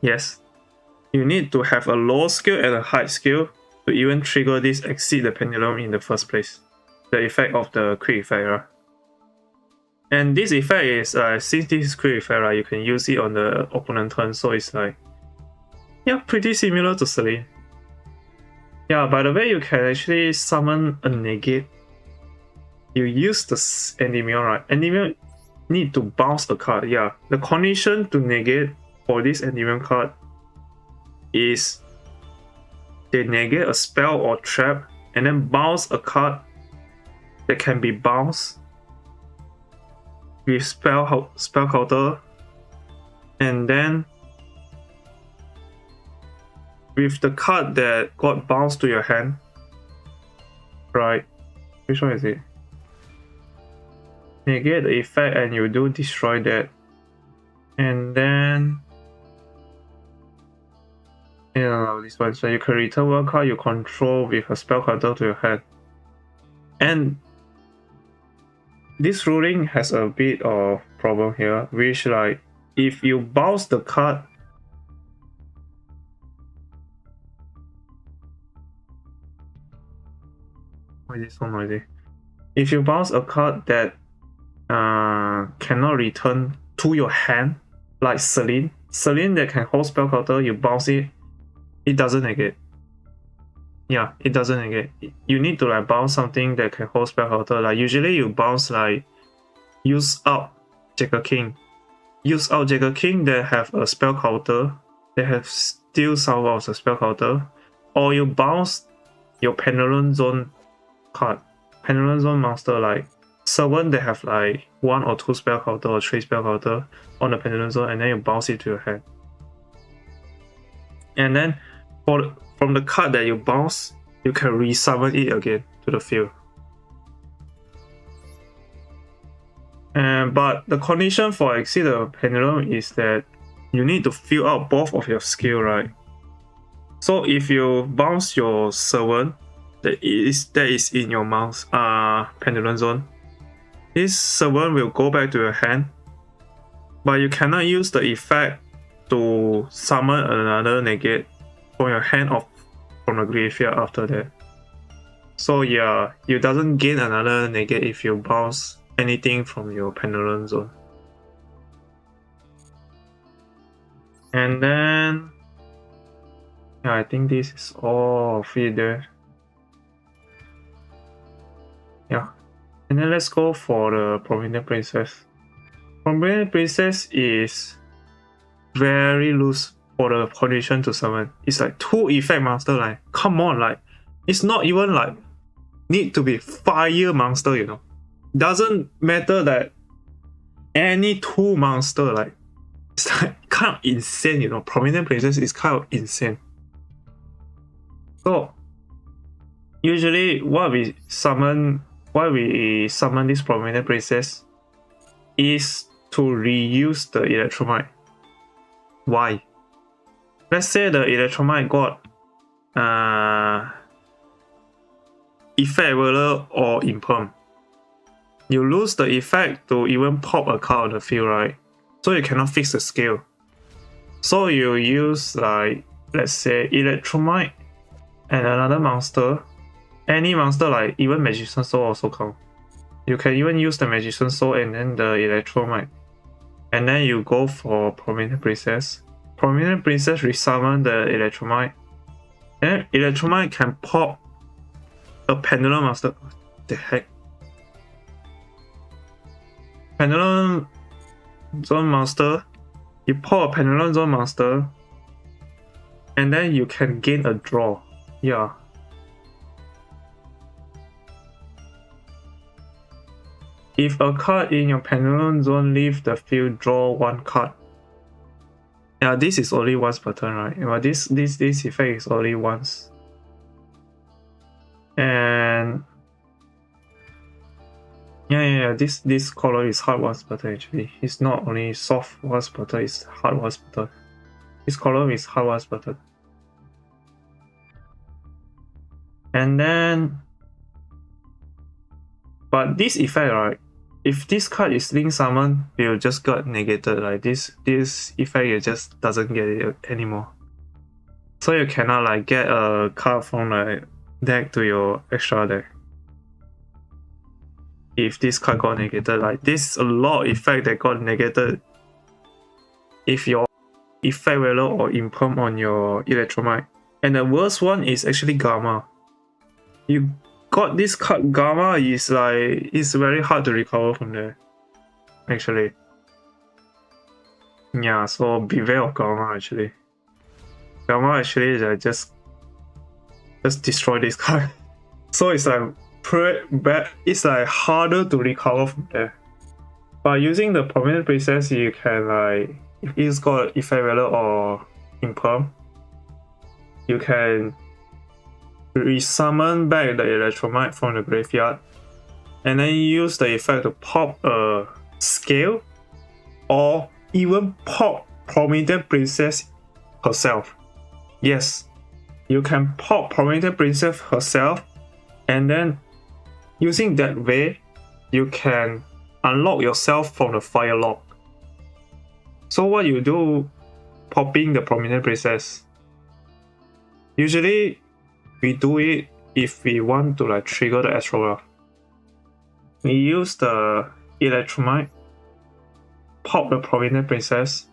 Yes, you need to have a low skill and a high skill to even trigger this Exit the Pendulum in the first place. The effect of the quick effect, right? And this effect is since this is quick effect, right, you can use it on the opponent turn, so it's like, yeah, pretty similar to Celine. Yeah, by the way, you can actually summon a negate. You use the Endymion, right? Endymion need to bounce a card. Yeah, the condition to negate for this Endymion card is they negate a spell or trap and then bounce a card that can be bounced with spell counter, and then with the card that got bounced to your hand, right? Which one is it? Negate the effect and you do destroy that. And then this one. So you can return one card you control with a spell counter to your hand. And this ruling has a bit of problem here, which like if you bounce the card, why is it so noisy? If you bounce a card that cannot return to your hand, like Celine that can hold spell counter, you bounce it, it doesn't negate. Yeah, it doesn't negate. You need to like bounce something that can hold spell counter. Like usually you bounce like use out Jacker King. Use out Jacker King that have a spell counter, they have still some of the spell counter, or you bounce your Pendulum Zone card. Pendulum Zone monster like Servant that have like 1 or 2 spell counter or 3 spell counter on the Pendulum Zone, and then you bounce it to your hand. And then from the card that you bounce, you can resummon it again to the field. But the condition for Exceed the Pendulum is that you need to fill out both of your skill, right? So if you bounce your Servant that is in your mouse Pendulum Zone, this Servant will go back to your hand, but you cannot use the effect to summon another negate from your hand or from the graveyard after that. So yeah, you doesn't gain another negate if you bounce anything from your Pendulum Zone. And then yeah, I think this is all of it there. Yeah. And then let's go for the Prominent Princess. Prominent Princess is very loose for the condition to summon. It's like 2 effect monster, like come on, like it's not even like need to be fire monster, you know. Doesn't matter that any 2 monster, like it's like kind of insane, you know. Prominent Princess is kind of insane. So usually why we summon this Prominent Princess is to reuse the Electromite. Why? Let's say the Electromite got effect Veler or Imperm. You lose the effect to even pop a card on the field, right? So you cannot fix the skill. So you use like, let's say Electromite and another monster. Any monster like even Magician Soul also count. You can even use the Magician Soul and then the Electromite. And then you go for Prominent Princess. Prominent Princess resummon the Electromite. And Electromite can pop a Pendulum Monster. What the heck? Pendulum Zone Monster. You pop a Pendulum Zone Monster. And then you can gain a draw. Yeah. If a card in your Pendulum Zone leave the field, draw 1 card. Yeah, this is only once per turn, right? But this effect is only once. And yeah, this color is hard once per turn actually. It's not only soft once per turn, it's hard once per turn. This color is hard once per turn. And then, but this effect, right? If this card is Link Summon, it will just got negated. Like this effect, it just doesn't get it anymore. So you cannot like get a card from like deck to your extra deck. if this card got negated. Like this a lot of effect that got negated if your effect value or imperm on your electromite. And the worst one is actually Gamma. You got this card Gamma is like it's very hard to recover from there. Actually. Yeah, so beware of Gamma actually. Gamma actually is just destroy this card. So it's like it's like harder to recover from there. But using the permanent princess, you can like if it's got effect value or imperm, you can resummon back the electromite from the graveyard, and then use the effect to pop a scale, or even pop prominent princess herself. Yes, you can pop prominent princess herself, and then using that way, you can unlock yourself from the fire lock. So what you do, popping the prominent princess. Usually, we do it if we want to like trigger the astrograph. We use the electromite, pop the prominent princess,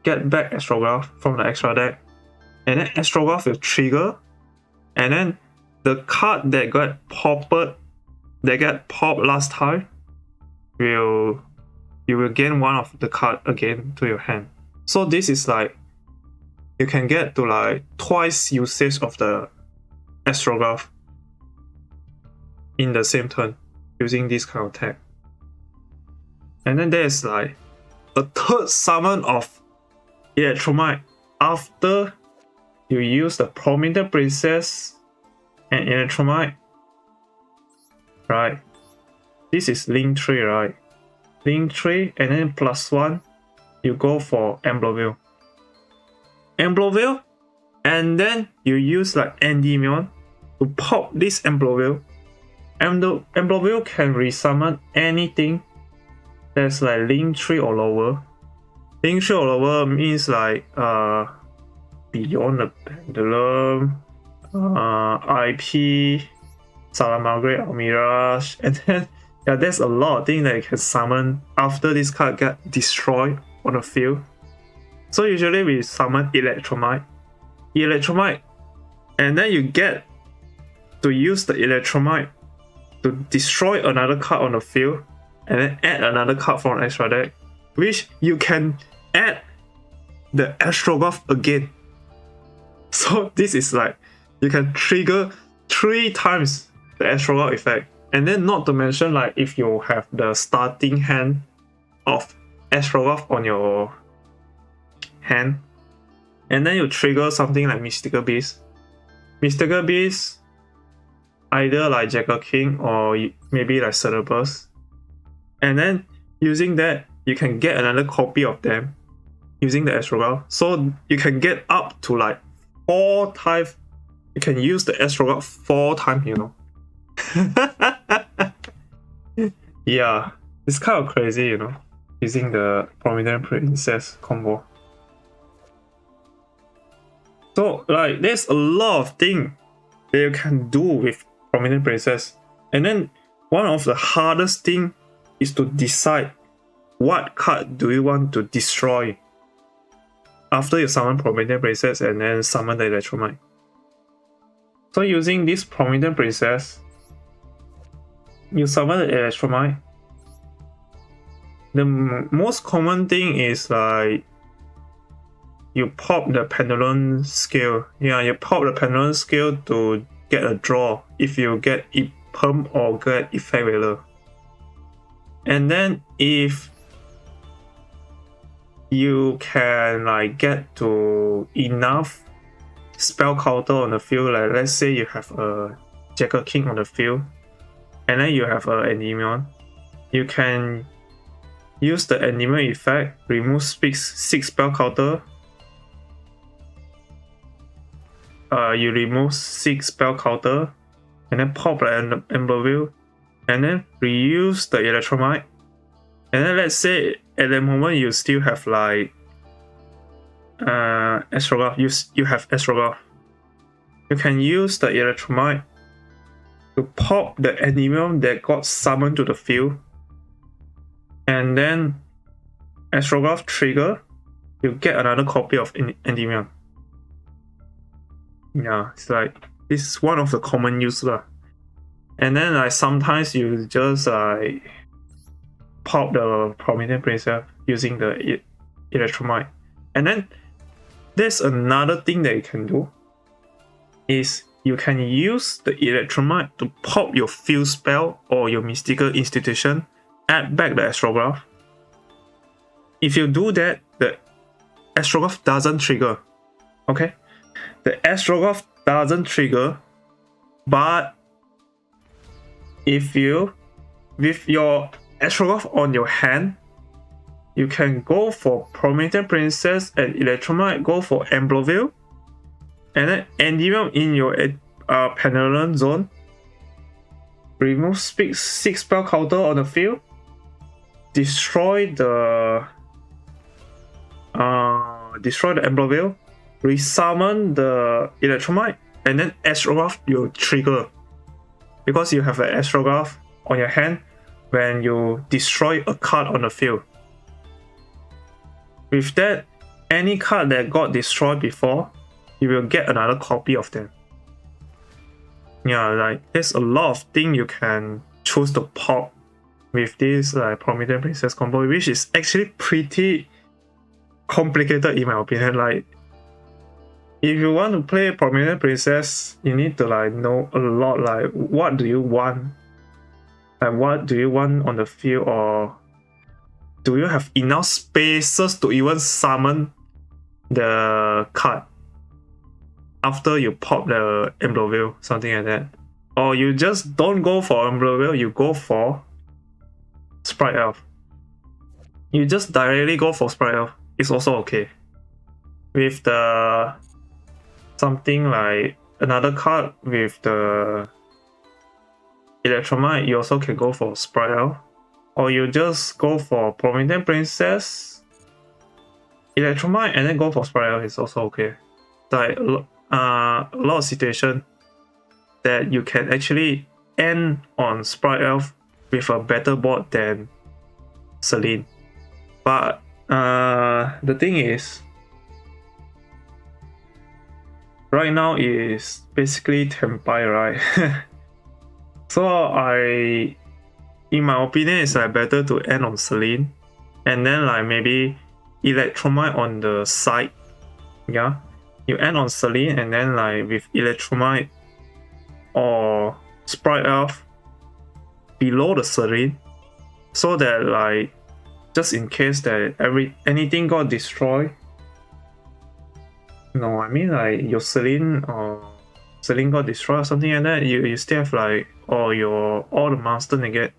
get back astrograph from the extra deck, and then astrograph will trigger, and then the card that got popped last time you will gain one of the card again to your hand. So this is like you can get to like twice usage of the astrograph in the same turn using this kind of tag. And then there's like a third summon of electromite after you use the prominent princess and electromite. Right, this is link 3, right? Link 3 and then +1, you go for Endymion. And then you use like Endymion to pop this Endymion. And the Endymion can resummon anything that's like link 3 or lower. Link 3 or lower means like Beyond the Pendulum, IP, Salamangre or Mirage, and then yeah, there's a lot of things that you can summon after this card get destroyed on the field. So usually we summon electromite, and then you get to use the electromite to destroy another card on the field, and then add another card from an extra deck, which you can add the astrograph again. So this is like you can trigger 3 times the astrograph effect. And then not to mention like if you have the starting hand of astrograph on your hand, and then you trigger something like Mystical Beast. Mystical Beast, either like Jackal King or maybe like Cerberus. And then using that, you can get another copy of them using the astrograph. So you can get up to like 4 times. You can use the astrograph 4 times, you know. Yeah, it's kind of crazy, you know, using the prominent princess combo. So like there's a lot of things that you can do with prominent princess, and then one of the hardest thing is to decide what card do you want to destroy after you summon prominent princess and then summon the electromite. So using this prominent princess, you summon the electromite. The most common thing is like you pop the pendulum scale. Yeah, you pop the pendulum scale to get a draw if you get imperm or get effect value. And then if you can like get to enough spell counter on the field, like let's say you have a Jackal King on the field, and then you have an Endymion, you can use the Endymion effect, remove 6 spell counter. You remove 6 spell counter, and then pop the Endymion, and then reuse the electromite. And then let's say at the moment you still have like astrograph. You have astrograph. You can use the electromite to pop the Endymion that got summoned to the field, and then Astrograph trigger, you get another copy of Endymion. Yeah, it's like this is one of the common use lah. And then like sometimes you just like pop the Prominent Princess using the Electromite. And then there's another thing that you can do is you can use the Electromite to pop your field spell or your mystical institution, add back the Astrograph. If you do that, the Astrograph doesn't trigger. Okay? The Astrograph doesn't trigger, but if you, with your Astrograph on your hand, you can go for Prominent Princess and Electromite, go for Ambloville, and then Endymion in your Penalon zone. Remove 6 spell counter on the field. Destroy the Ambloville. Resummon the Electromite, and then Astrograph your trigger. Because you have an Astrograph on your hand when you destroy a card on the field. With that, any card that got destroyed before, you will get another copy of them. Yeah, like there's a lot of things you can choose to pop with this like Prominent Princess combo, which is actually pretty complicated in my opinion. Like if you want to play Prominent Princess, you need to like know a lot, like what do you want? Like what do you want on the field, or do you have enough spaces to even summon the card after you pop the Ambloville, something like that. Or you just don't go for Ambloville, you go for Sprite Elf. You just directly go for Sprite Elf, it's also okay. With the something like another card with the Electromite, you also can go for Sprite Elf. Or you just go for Prominent Princess, Electromite, and then go for Sprite Elf, it's also okay. Like a lot of situations that you can actually end on Sprite Elf with a better board than Celine. But the thing is, right now is basically Tenpai, right? So in my opinion, it's like better to end on Celine, and then like maybe Electromite on the side. Yeah, you end on Celine, and then like with Electromite or Sprite Elf below the Celine, so that like just in case that anything got destroyed. No, I mean like your Celine or Celine got destroyed or something like that, you still have like all the monster negate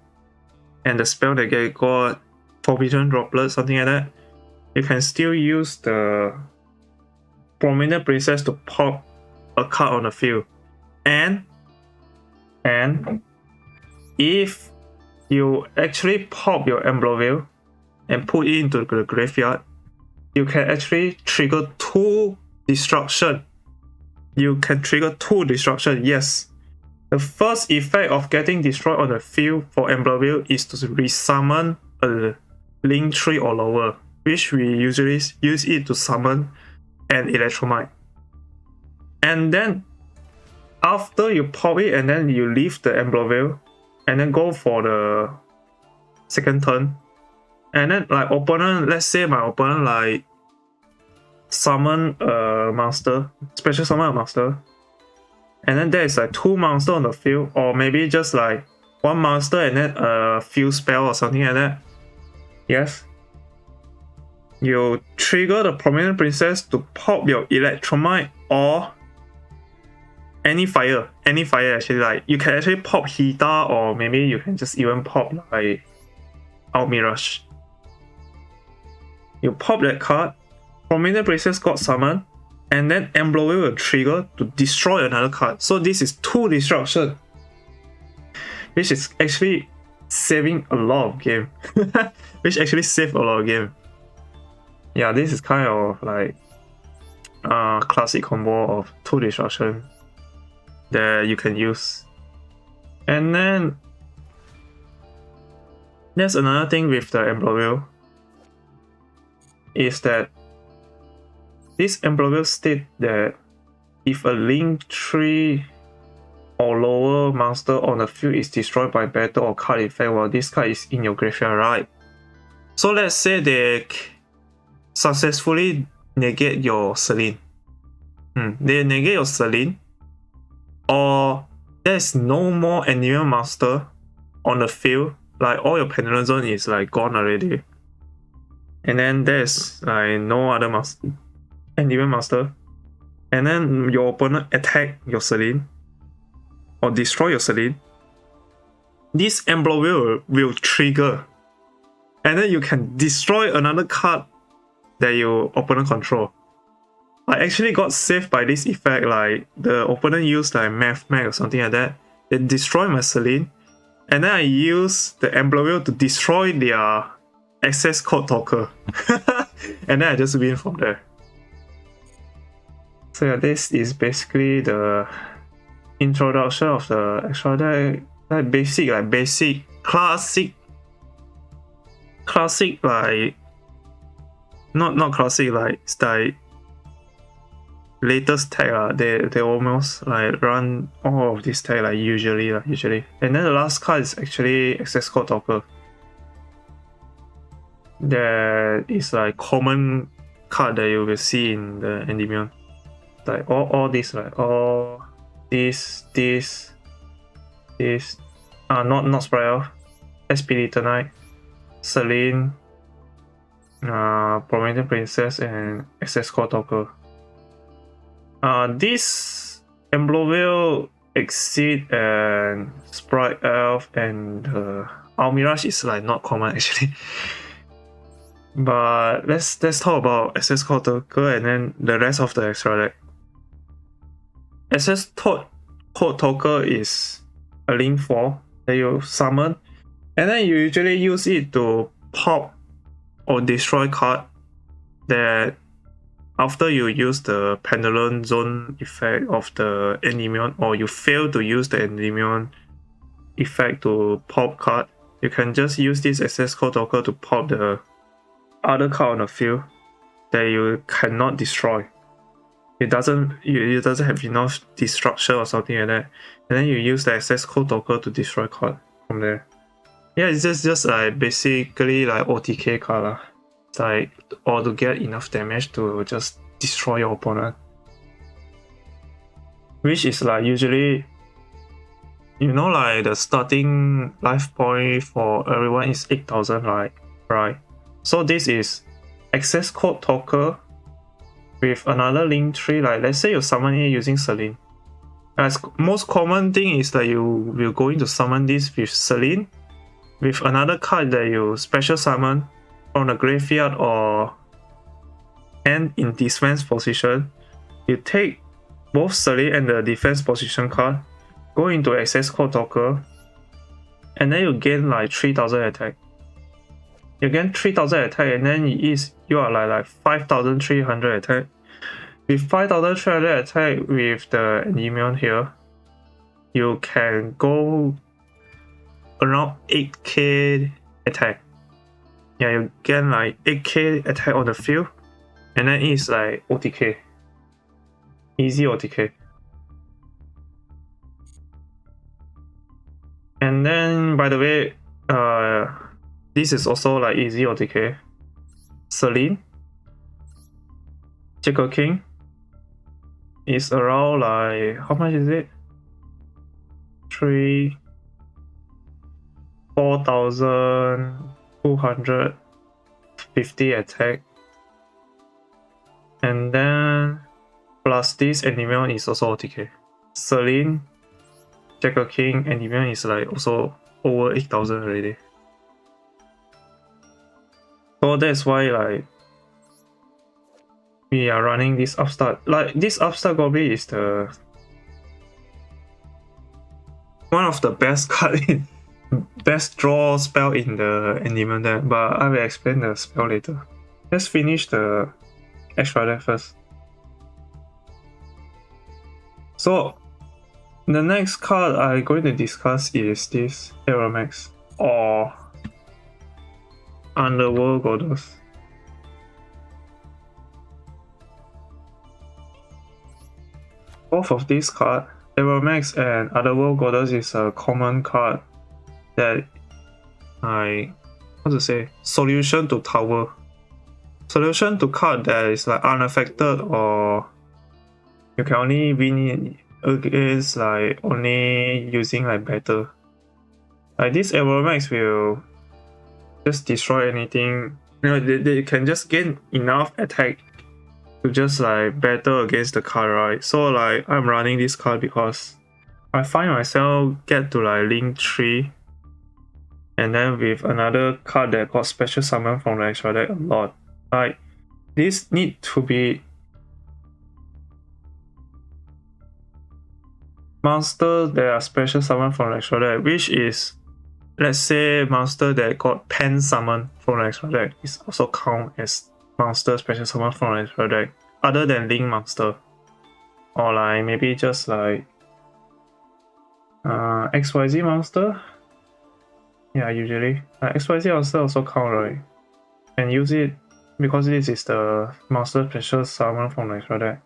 and the spell negate got Forbidden Droplet, something like that. You can still use the Prominent Princess to pop a card on the field. And if you actually pop your Ambloville and put it into the graveyard, you can actually trigger 2 destruction. You can trigger 2 destruction, yes. The first effect of getting destroyed on the field for Ambloville is to resummon a Link 3 or lower, which we usually use it to summon an Electromite. And then after you pop it and then you leave the Ambloville and then go for the second turn, and then like opponent, let's say my opponent like summon a monster, special summon a monster, and then there is like 2 monsters on the field, or maybe just like 1 monster and then a field spell or something like that. Yes, you trigger the Prominent Princess to pop your Electromite or any fire actually. Like you can actually pop Hita, or maybe you can just even pop like Outmirage. You pop that card, Prominent Princess got summoned, and then Ambloville will trigger to destroy another card. So this is 2 destruction, which is actually saving a lot of game. Which actually saved a lot of game. Yeah, this is kind of like classic combo of 2 destruction that you can use. And then there's another thing with the Emperor Wheel is that this Emperor Wheel state that if a link tree or lower monster on the field is destroyed by battle or card effect while this card is in your graveyard, right? So let's say they successfully negate your Celine. They negate your Celine, or there's no more Endymion Master on the field, like all your Pendulum Zone is like gone already. And then there's like no other Endymion Master. And then your opponent attack your Celine or destroy your Celine. This Emperor Wheel will trigger. And then you can destroy another card that your opponent control. I actually got saved by this effect, like the opponent used like Math Mag or something like that. They destroy my Celine, and then I use the Emperor Wheel to destroy their access code talker. And then I just win from there. So yeah, this is basically the introduction of the extra deck. Like basic, classic, like not classic, like it's like latest tag. They almost like run all of this tag like usually. And then the last card is actually access code talker. That is like common card that you will see in the Endymion. Like all this, like all this, not Spiral, SPD tonight, Celine, Promethean Princess, and access code talker. This Emperor Wheel, Exceed, and Sprite Elf, and Almirage is like not common actually. But let's talk about access code talker and then the rest of the extra deck. Access code talker is a link 4 that you summon, and then you usually use it to pop or destroy card that after you use the Pendulum Zone effect of the Endymion, or you fail to use the Endymion effect to pop card, you can just use this access code talker to pop the other card on the field that you cannot destroy. It doesn't have enough destruction or something like that, and then you use the access code talker to destroy card from there. Yeah, it's just like basically like OTK card lah. It's like, or to get enough damage to just destroy your opponent, which is like usually, you know, like the starting life point for everyone is 8,000, right? So this is access code talker with another link tree. Like let's say you summon it using Celine. As most common thing is that you will going to summon this with Celine, with another card that you special summon from the graveyard or end in defense position. You take both Celine and the defense position card, go into access code talker, and then you gain like 3,000 attack. You gain 3,000 attack, and then you are like 5,300 attack. With 5,300 attack with the Endymion here, you can go around 8k attack. Yeah, you gain like 8k attack on the field, and then it's like OTK. Easy OTK. And then, by the way, this is also like easy OTK. Celine, Jackal King is around like, how much is it? 4,250 attack. And then plus this Endymion is also OTK. Celine, Jackal King, Endymion is like also over 8,000 already. So that's why like we are running this upstart. Like this upstart goblin is the one of the best card in best draw spell in the Endymion deck, but I will explain the spell later. Let's finish the extra deck first. So The next card I'm going to discuss is this Aeromax or Underworld Goddess. Both of these cards, Aeromax and Underworld Goddess, is a common card that solution to tower. Solution to card that is like unaffected, or you can only win against like only using like battle. Like this Aeromax will just destroy anything. They can just gain enough attack to just like battle against the card, right? So like I'm running this card because I find myself get to like link 3, and then with another card that got special summon from the extra deck a lot. Like this need to be monsters that are special summon from the extra deck, which is, let's say, monster that got pen summon from the extra deck is also count as monster special summon from the extra deck, other than link monster, or like maybe just like XYZ monster. Yeah, usually XYZ monster also count, right? And use it because this is the monster special summon from the extra deck.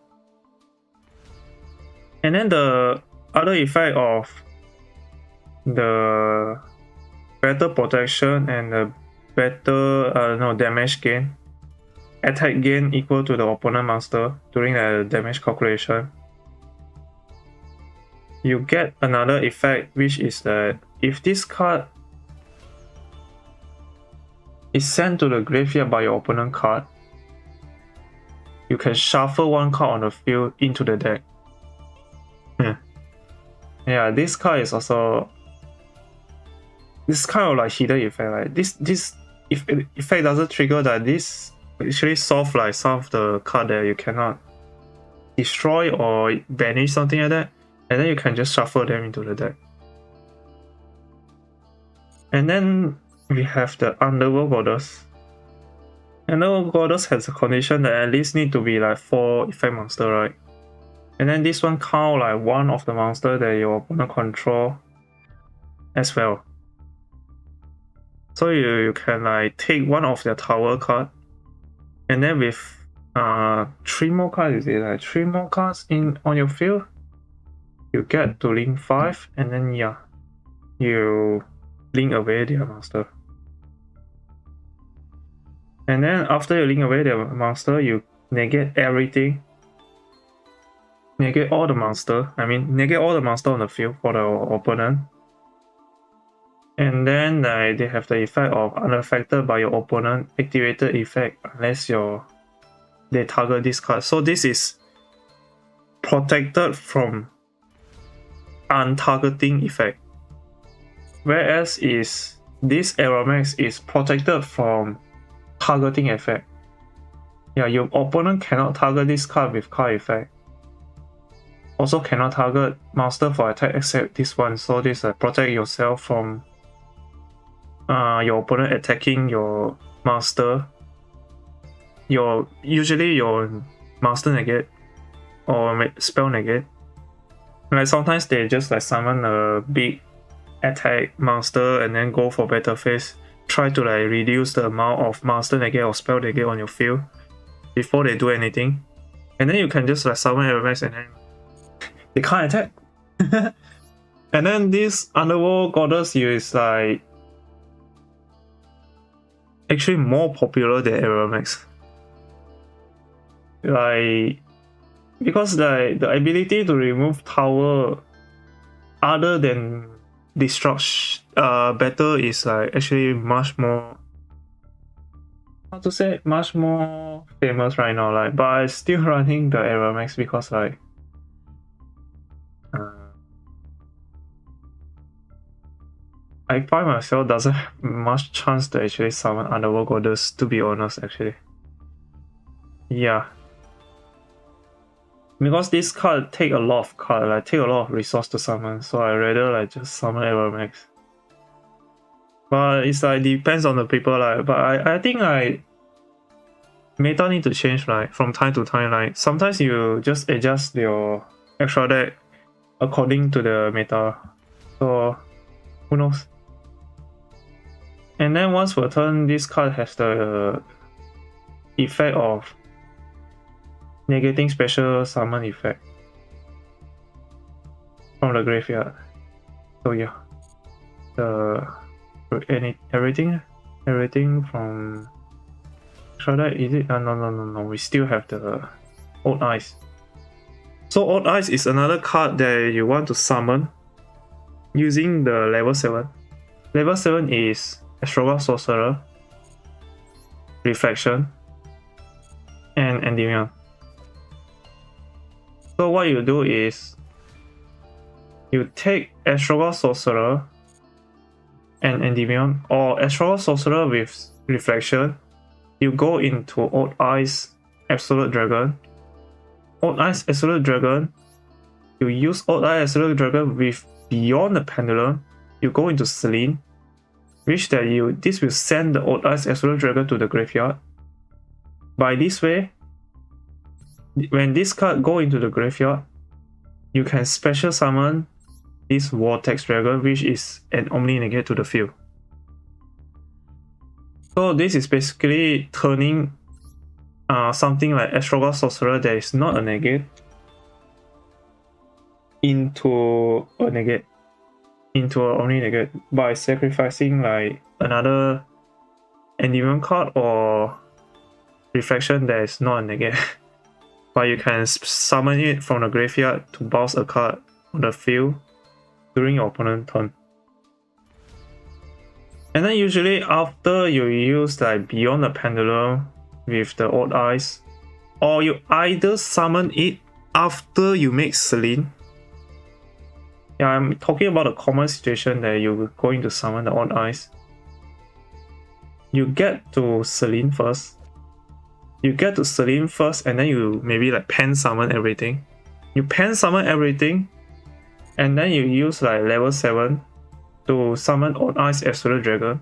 And then the other effect of the better protection and the better damage gain, attack gain equal to the opponent monster during the damage calculation. You get another effect, which is that if this card is sent to the graveyard by your opponent card, you can shuffle one card on the field into the deck. Yeah, this card is also this kind of like hidden effect. Like this effect doesn't trigger that this actually solve like some of the card that you cannot destroy or banish, something like that, and then you can just shuffle them into the deck. And then we have the Underworld Goddess. Underworld Goddess has a condition that at least need to be like 4 effect monster, right? And then this one count like one of the monster that your opponent control as well. So you can like take one of their tower card, and then with 3 more cards, like 3 more cards on your field, you get to link 5, and then yeah, you link away their monster. And then after you link away their monster, you negate everything. Negate all the monster. Negate all the monster on the field for the opponent. And then they have the effect of unaffected by your opponent activated effect unless they target this card. So this is protected from untargeting effect. Whereas this Aeromax is protected from targeting effect. Yeah, your opponent cannot target this card with card effect. Also cannot target monster for attack except this one. So this protect yourself from your opponent attacking your master. Usually your master negate or spell negate. Like sometimes they just like summon a big attack monster and then go for battle phase. Try to like reduce the amount of master negate or spell negate on your field before they do anything. And then you can just like summon Aeromax and then they can't attack. And then this Underworld Goddess is like actually more popular than Aeromax. Like because the ability to remove tower other than destruction battle is like actually much more, much more famous right now. Like, but I'm still running the Aeromax because like I find myself doesn't have much chance to actually summon Underworld Goddess, to be honest, actually. Yeah. Because this card take a lot of resource to summon, so I rather like just summon Aeromax. But it's like depends on the people, like, but I think like meta need to change like from time to time. Like sometimes you just adjust your extra deck according to the meta. So who knows? And then once per turn, this card has the effect of negating special summon effect from the graveyard. So yeah, everything from Shredder, is it? No. We still have the Old Eyes. So Old Eyes is another card that you want to summon using the level 7. Level 7 is Astrobot Sorcerer, Reflection, and Endymion. So what you do is you take Astrobot Sorcerer and Endymion, or Astrobot Sorcerer with Reflection. You go into Old Eyes Absolute Dragon. Old Eyes Absolute Dragon. You use Old Eyes Absolute Dragon with Beyond the Pendulum. You go into Selene, which this will send the Old Eyes Absolute Dragon to the graveyard. By this way, when this card go into the graveyard, you can special summon this Vortex Dragon, which is an Omni Negate to the field. So this is basically turning something like Astrobot Sorcerer that is not a negate into a negate, into an Omni Negate by sacrificing like another Endymion card or Reflection that is not a negate. But you can summon it from the graveyard to bounce a card on the field during your opponent's turn. And then usually after you use like Beyond the Pendulum with the Old Eyes, or you either summon it after you make Selene. Yeah, I'm talking about a common situation that you're going to summon the Old Eyes. You get to Selene first. And then you maybe like pen summon everything. You pen summon everything, and then you use like level 7 to summon Old Eyes Absolute Dragon.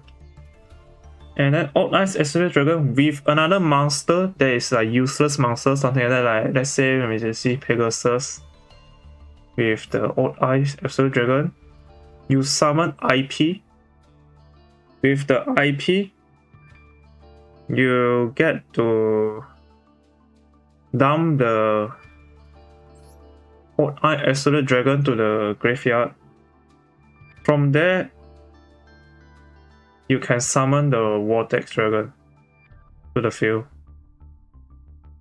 And then Old Eyes Absolute Dragon with another monster that is like useless monster, something like that, like let's say let me just see Pegasus with the Old Eyes Absolute Dragon. You summon IP. With the IP, you get to dump the Old Eyes Absolute Dragon to the graveyard. From there, you can summon the Vortex Dragon to the field.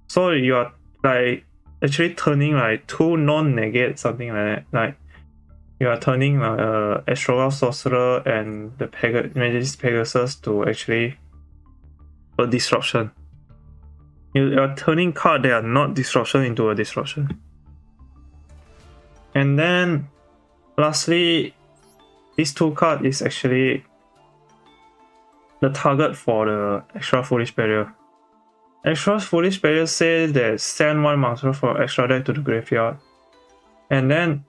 So you are like actually turning like two non-negate, something like that. Like you are turning like Astrobot Sorcerer and the Pegasus to actually a disruption. You are turning cards that are not disruption into a disruption. And then lastly, this two card is actually the target for the Extra Foolish Barrier. Extra Foolish Barrier says that send one monster from extra deck to the graveyard. And then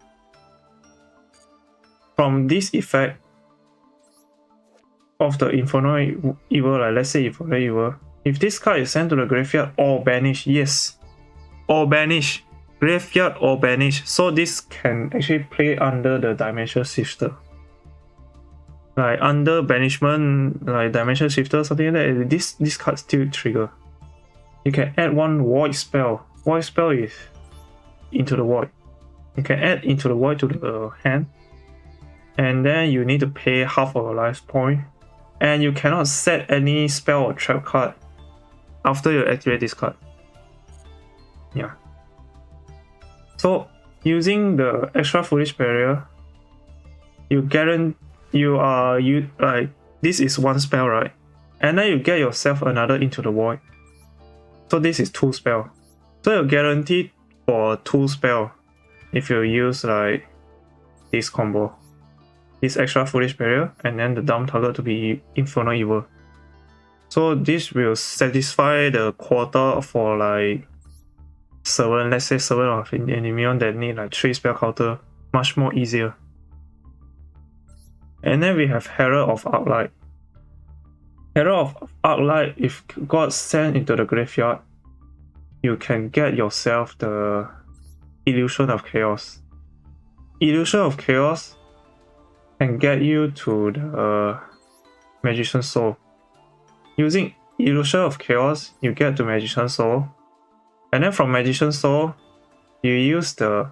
from this effect of the Infernal Evil, like let's say Infernal Evil, if this card is sent to the graveyard or banished, yes, or banish, graveyard or banish, so this can actually play under the Dimension Shifter. Like under banishment, like Dimension Shifter, something like that, this card still trigger. You can add one Void spell. Void spell is Into the Void. You can add Into the Void to the hand, and then you need to pay half of your life point, and you cannot set any spell or trap card after you activate this card. Yeah. So using the Extra Foolish Barrier, like this is one spell, right? And then you get yourself another Into the Void. So this is 2 spell. So you're guaranteed for 2 spell if you use like this combo. This Extra Foolish Barrier and then the dumb target to be Infernal Evil. So this will satisfy the quota for like 7, let's say 7 of Endymion that need like 3 spell counter, much more easier. And then we have Herald of Arclight. Herald of Arclight, if got sent into the graveyard, you can get yourself the Illusion of Chaos. Illusion of Chaos can get you to the Magician's Soul. Using Illusion of Chaos, you get to Magician's Soul. And then from Magician's Soul, you use the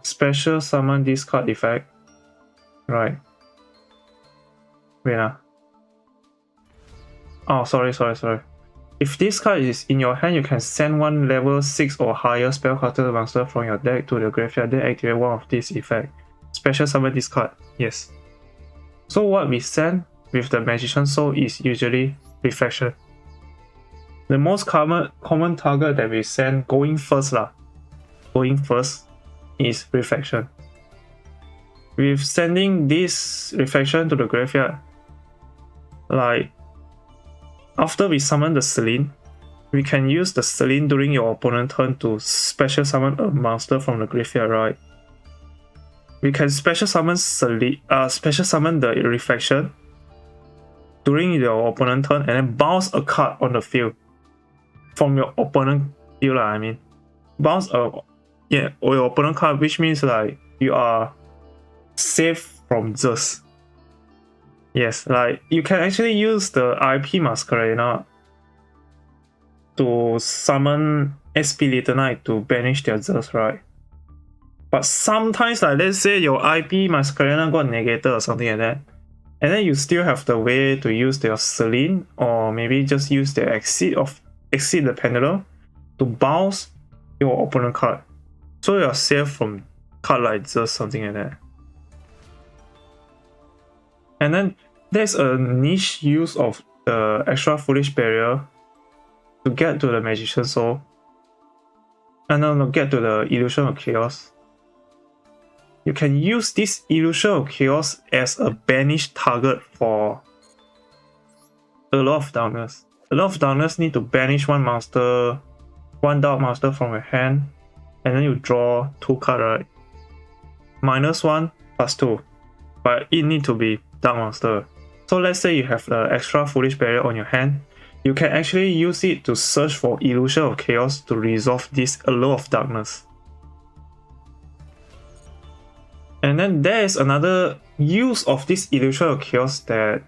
special summon discard effect. Right. Wait. Oh, sorry. If this card is in your hand, you can send one level 6 or higher spellcaster monster from your deck to the graveyard, then activate one of these effects. Special summon this card. Yes. So what we send with the Magician's Soul is usually Reflection. The most common target that we send going first is Reflection. With sending this Reflection to the graveyard, like after we summon the Selene, we can use the Selene during your opponent's turn to special summon a monster from the graveyard, right? We can special summon the Reflection during your opponent's turn and then bounce a card on the field from your opponent field, I mean. Bounce or your opponent card, which means like you are safe from Zeus. Yes, like you can actually use the IP Masquerade to summon SP Little Knight to banish their Zeus, right? But sometimes, like let's say your IP Masquerade got negated or something like that, and then you still have the way to use their Selene or maybe just use the Exceed the Pendulum to bounce your opponent card, so you are safe from card like Zeus, something like that. And then there's a niche use of the extra foolish barrier to get to the Magician's Soul. And then get to the Illusion of Chaos. You can use this Illusion of Chaos as a banished target for a lot of Darkness. A lot of Darkness need to banish one dark monster from your hand, and then you draw 2 cards, right? -1 +2. But it need to be dark monster. So let's say you have the extra foolish barrier on your hand, you can actually use it to search for Illusion of Chaos to resolve this Allure of Darkness. And then there is another use of this Illusion of Chaos that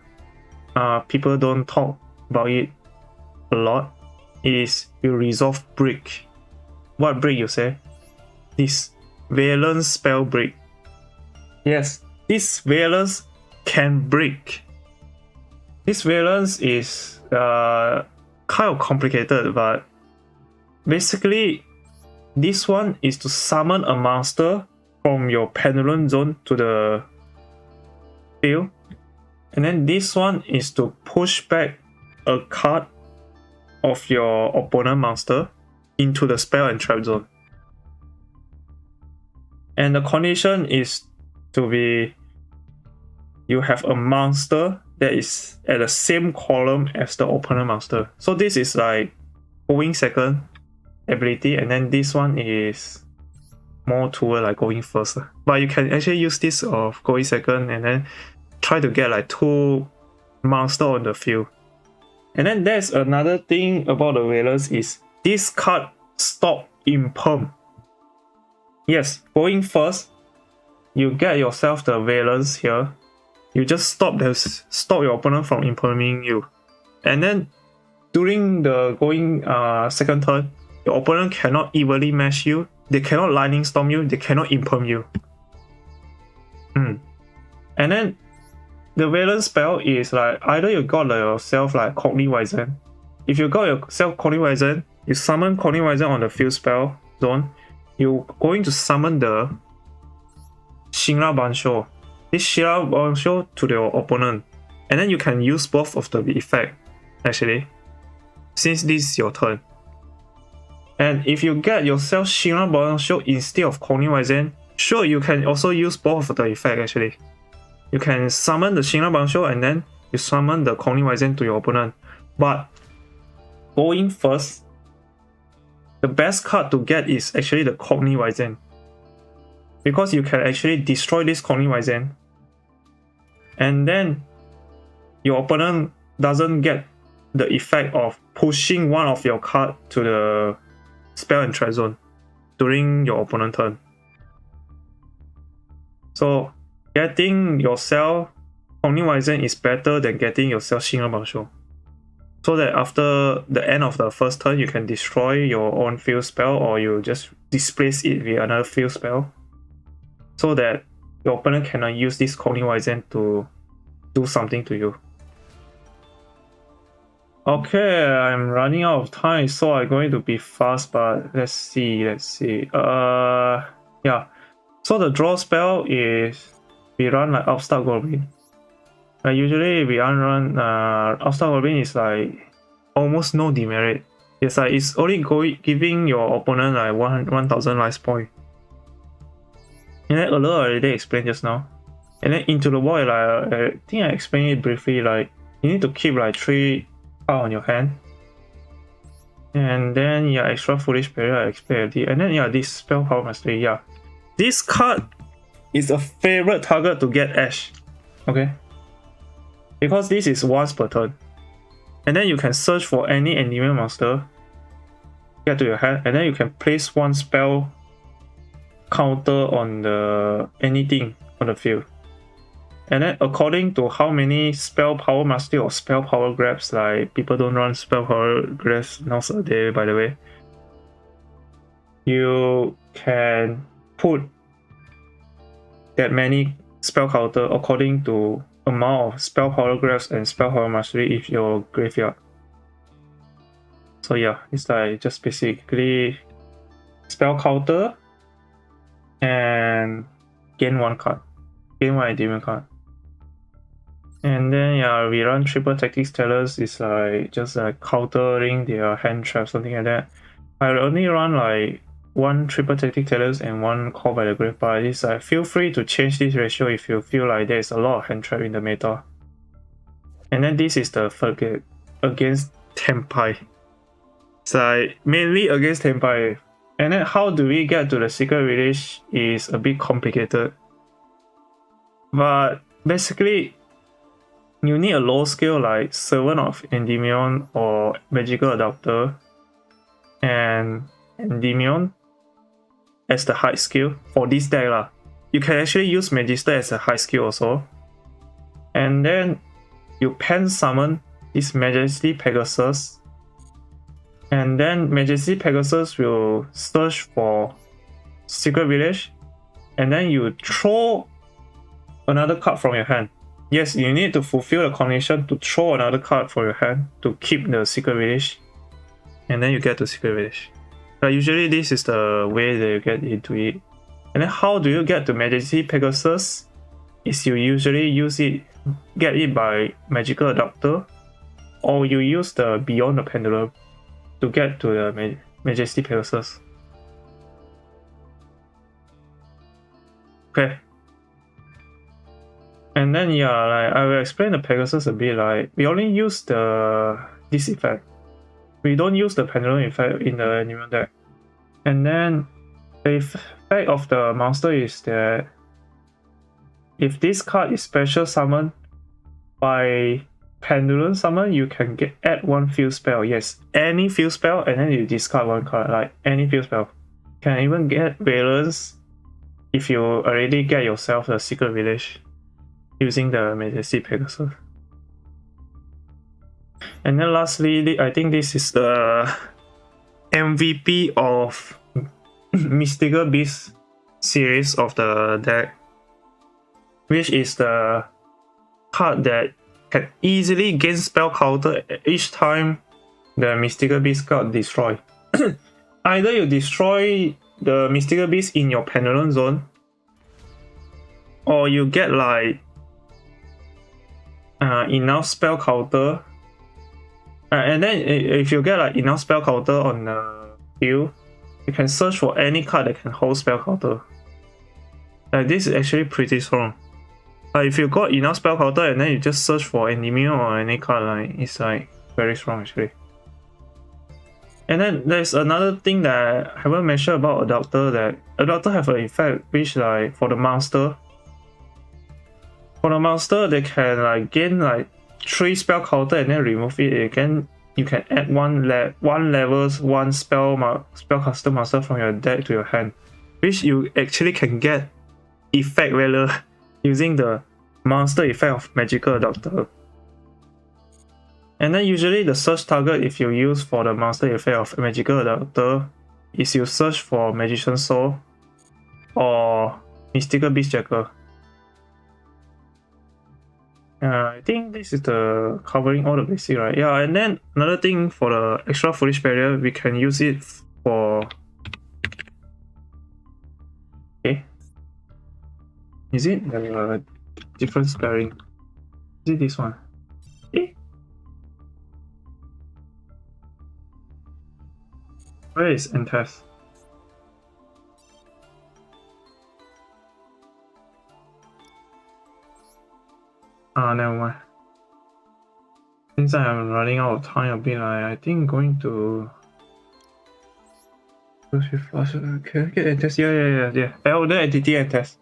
people don't talk about it a lot, is you resolve Brick. What Brick, you say? This Valence spell Brick. Yes, this Valence can break. This Valence is kind of complicated, but basically this one is to summon a monster from your Pendulum Zone to the field, and then this one is to push back a card of your opponent monster into the spell and trap zone. And the condition is to be you have a monster that is at the same column as the opponent monster. So this is like going second ability, and then this one is more toward like going first. But you can actually use this of going second and then try to get like 2 monsters on the field. And then there's another thing about the Valence is this card stop in perm. Yes, going first, you get yourself the Valence here. You just stop your opponent from imperming you. And then during the going second turn, your opponent cannot evenly match you, they cannot lightning storm you, they cannot imperm you. And then the Valence spell is like either you got yourself like Cognizant. If you got yourself Cognizant, you summon Cognizant on the field spell zone, you're going to summon the Shinra Bansho. This Shinra Bansho to your opponent. And then you can use both of the effect, actually, since this is your turn. And if you get yourself Shinra Bansho instead of Cognizant, sure, you can also use both of the effect, actually. You can summon the Shinra Bansho and then you summon the Cognizant to your opponent. But going first, the best card to get is actually the Cognizant, because you can actually destroy this Cognizant, and then your opponent doesn't get the effect of pushing one of your cards to the spell and trap zone during your opponent's turn. So getting yourself Omnivisor is better than getting yourself 信任榜修. So that after the end of the first turn, you can destroy your own field spell or you just displace it with another field spell. So that your opponent cannot use this Omnivisor to do something to you. Okay, I'm running out of time, so I'm going to be fast, but let's see. Yeah. So the draw spell is we run like Upstart Goblin. Usually we run Upstart Goblin is like almost no demerit. It's like it's only giving your opponent like 1000 life point. And then earlier I already explained just now. And then into the void, like I think I explained it briefly. Like you need to keep like 3 cards on your hand. And then yeah, extra foolish barrier I explained already. And then yeah, this spell power mastery. Yeah, this card is a favorite target to get Ash. Okay. Because this is once per turn. And then you can search for any Endymion monster, get to your hand, and then you can place 1 spell counter on the anything on the field. And then according to how many spell power mastery or spell power grabs, like people don't run spell power grabs nowadays, by the way, you can put that many spell counter according to amount of spell power grabs and spell power mastery if your graveyard. So yeah, it's like just basically spell counter and gain 1 card, gain 1 Endymion card. And then yeah, we run triple tactics tellers. It's like just like countering their hand trap, something like that. I only run like 1 triple tactic tellers and 1 call by the grave, but it's like feel free to change this ratio if you feel like there's a lot of hand trap in the meta. And then this is the forget against Tempai. It's like mainly against Tempai. And then how do we get to the secret village is a bit complicated. But basically, you need a low skill like Servant of Endymion or Magical Adapter and Endymion as the high skill for this deck lah. You can actually use Magister as a high skill also. And then you pen summon this Majesty Pegasus. And then Majesty Pegasus will search for Secret Village. And then you throw another card from your hand. Yes, you need to fulfill the condition to throw another card from your hand to keep the Secret Village. And then you get to Secret Village. Usually this is the way that you get into it. And then how do you get to Majesty Pegasus? Is you usually get it by Magical Adapter, or you use the Beyond the Pendulum to get to the Majesty Pegasus. Okay. And then yeah, like I will explain the Pegasus a bit. Like we only use this effect. We don't use the Pendulum effect in the Endymion deck. And then the effect of the monster is that if this card is special summoned by Pendulum summon, you can add 1 field spell. Yes, any field spell, and then you discard 1 card, like any field spell. You can even get Valence if you already get yourself the Secret Village using the Majesty Pegasus. And then lastly, I think this is the MVP of Mystical Beast series of the deck, which is the card that can easily gain spell counter each time the Mystical Beast got destroyed. Either you destroy the Mystical Beast in your Pendulum zone, or you get like enough spell counter. And then if you get like enough spell counter on the field, you can search for any card that can hold spell counter. Like this is actually pretty strong. If you got enough spell counter and then you just search for Endymion or any card, like it's like very strong actually. And then there's another thing that I haven't mentioned about Adapter, that Adapter have an effect which like for the monster. For the monster, they can like gain like 3 spell counter and then remove it. Again, you can add one spellcaster monster from your deck to your hand, which you actually can get effect value using the monster effect of magical adapter. And then usually the search target if you use for the monster effect of magical adapter is you search for magician soul or mystical beastjacker. I think this is the covering all the basic, right? Yeah, and then another thing for the extra foolish barrier, we can use it for. Okay. Is it the different spelling? Is it this one? Okay. Where is Entest? Never mind. Since I'm running out of time a bit, I think going to. Can I get a test? Yeah. Elder entity and test.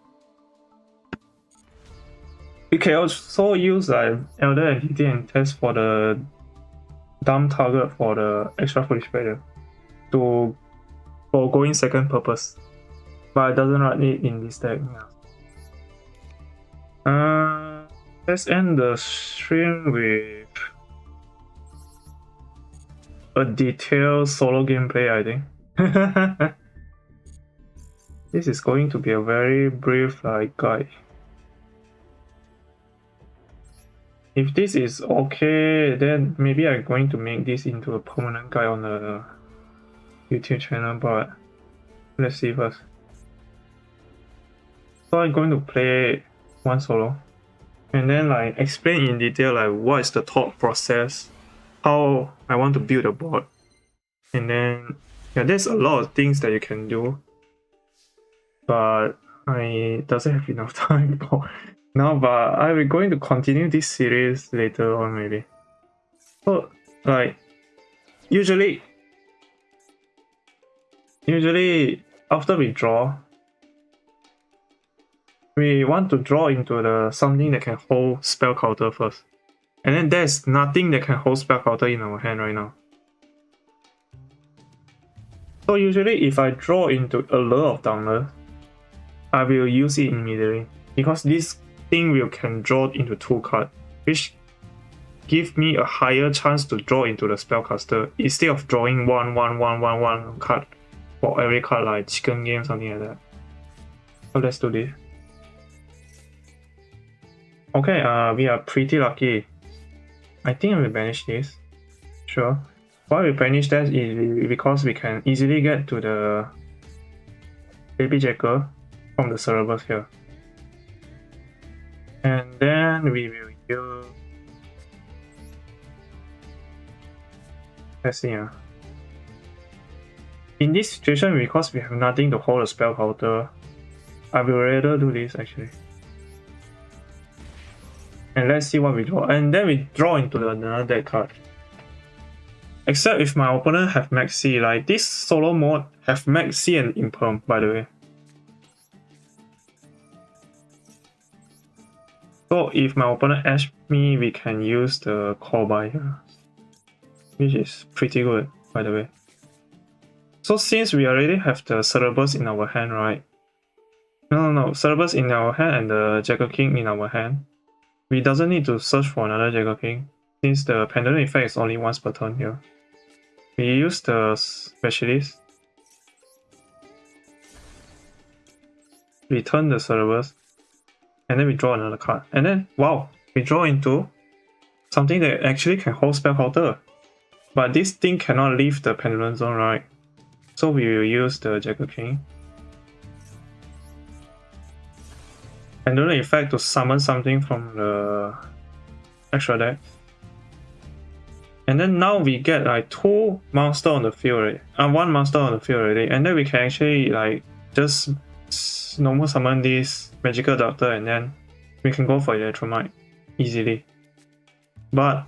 We can also use like Elder entity and test for the dumb target for the extra foolish barrier for going second purpose, but it doesn't run it in this deck. Yeah. Let's end the stream with a detailed solo gameplay, I think. This is going to be a very brief guide. If this is okay, then maybe I'm going to make this into a permanent guide on the YouTube channel, but let's see first. So I'm going to play one solo. And then explain in detail what is the thought process, how I want to build a board. And then yeah, there's a lot of things that you can do, but I doesn't have enough time for now, but I'm going to continue this series later on maybe. So usually after we draw, we want to draw into the something that can hold spell counter first. And then there's nothing that can hold spell counter in our hand right now. So usually if I draw into Allure of Darkness, I will use it immediately. Because this thing can draw into 2 cards, which give me a higher chance to draw into the spellcaster instead of drawing one card for every card like chicken game, something like that. So let's do this. Okay, we are pretty lucky. I think I will banish this. Sure. Why we banish that is because we can easily get to the baby jacker from the Cerberus here. And then we will use. Let's see. In this situation, because we have nothing to hold a spell counter, I will rather do this actually. And let's see what we draw. And then we draw into another deck card. Except if my opponent have Max C, this solo mode have Max C and Imperm, by the way. So if my opponent asks me, we can use the call by here, which is pretty good, by the way. So since we already have the Cerberus in our hand, right? No, Cerberus in our hand and the Jacker King in our hand. We doesn't need to search for another Jacker King, since the pendulum effect is only once per turn here. We use the Specialist, return the Cerberus, and then we draw another card. And then, wow, we draw into something that actually can hold spell counter. But this thing cannot leave the pendulum zone, right? So we will use the Jacker King. Pendulum effect to summon something from the extra deck. And then now we get 2 monsters on the field already. 1 monster on the field already. And then we can actually just normal summon this magical doctor and then we can go for Electromite easily. But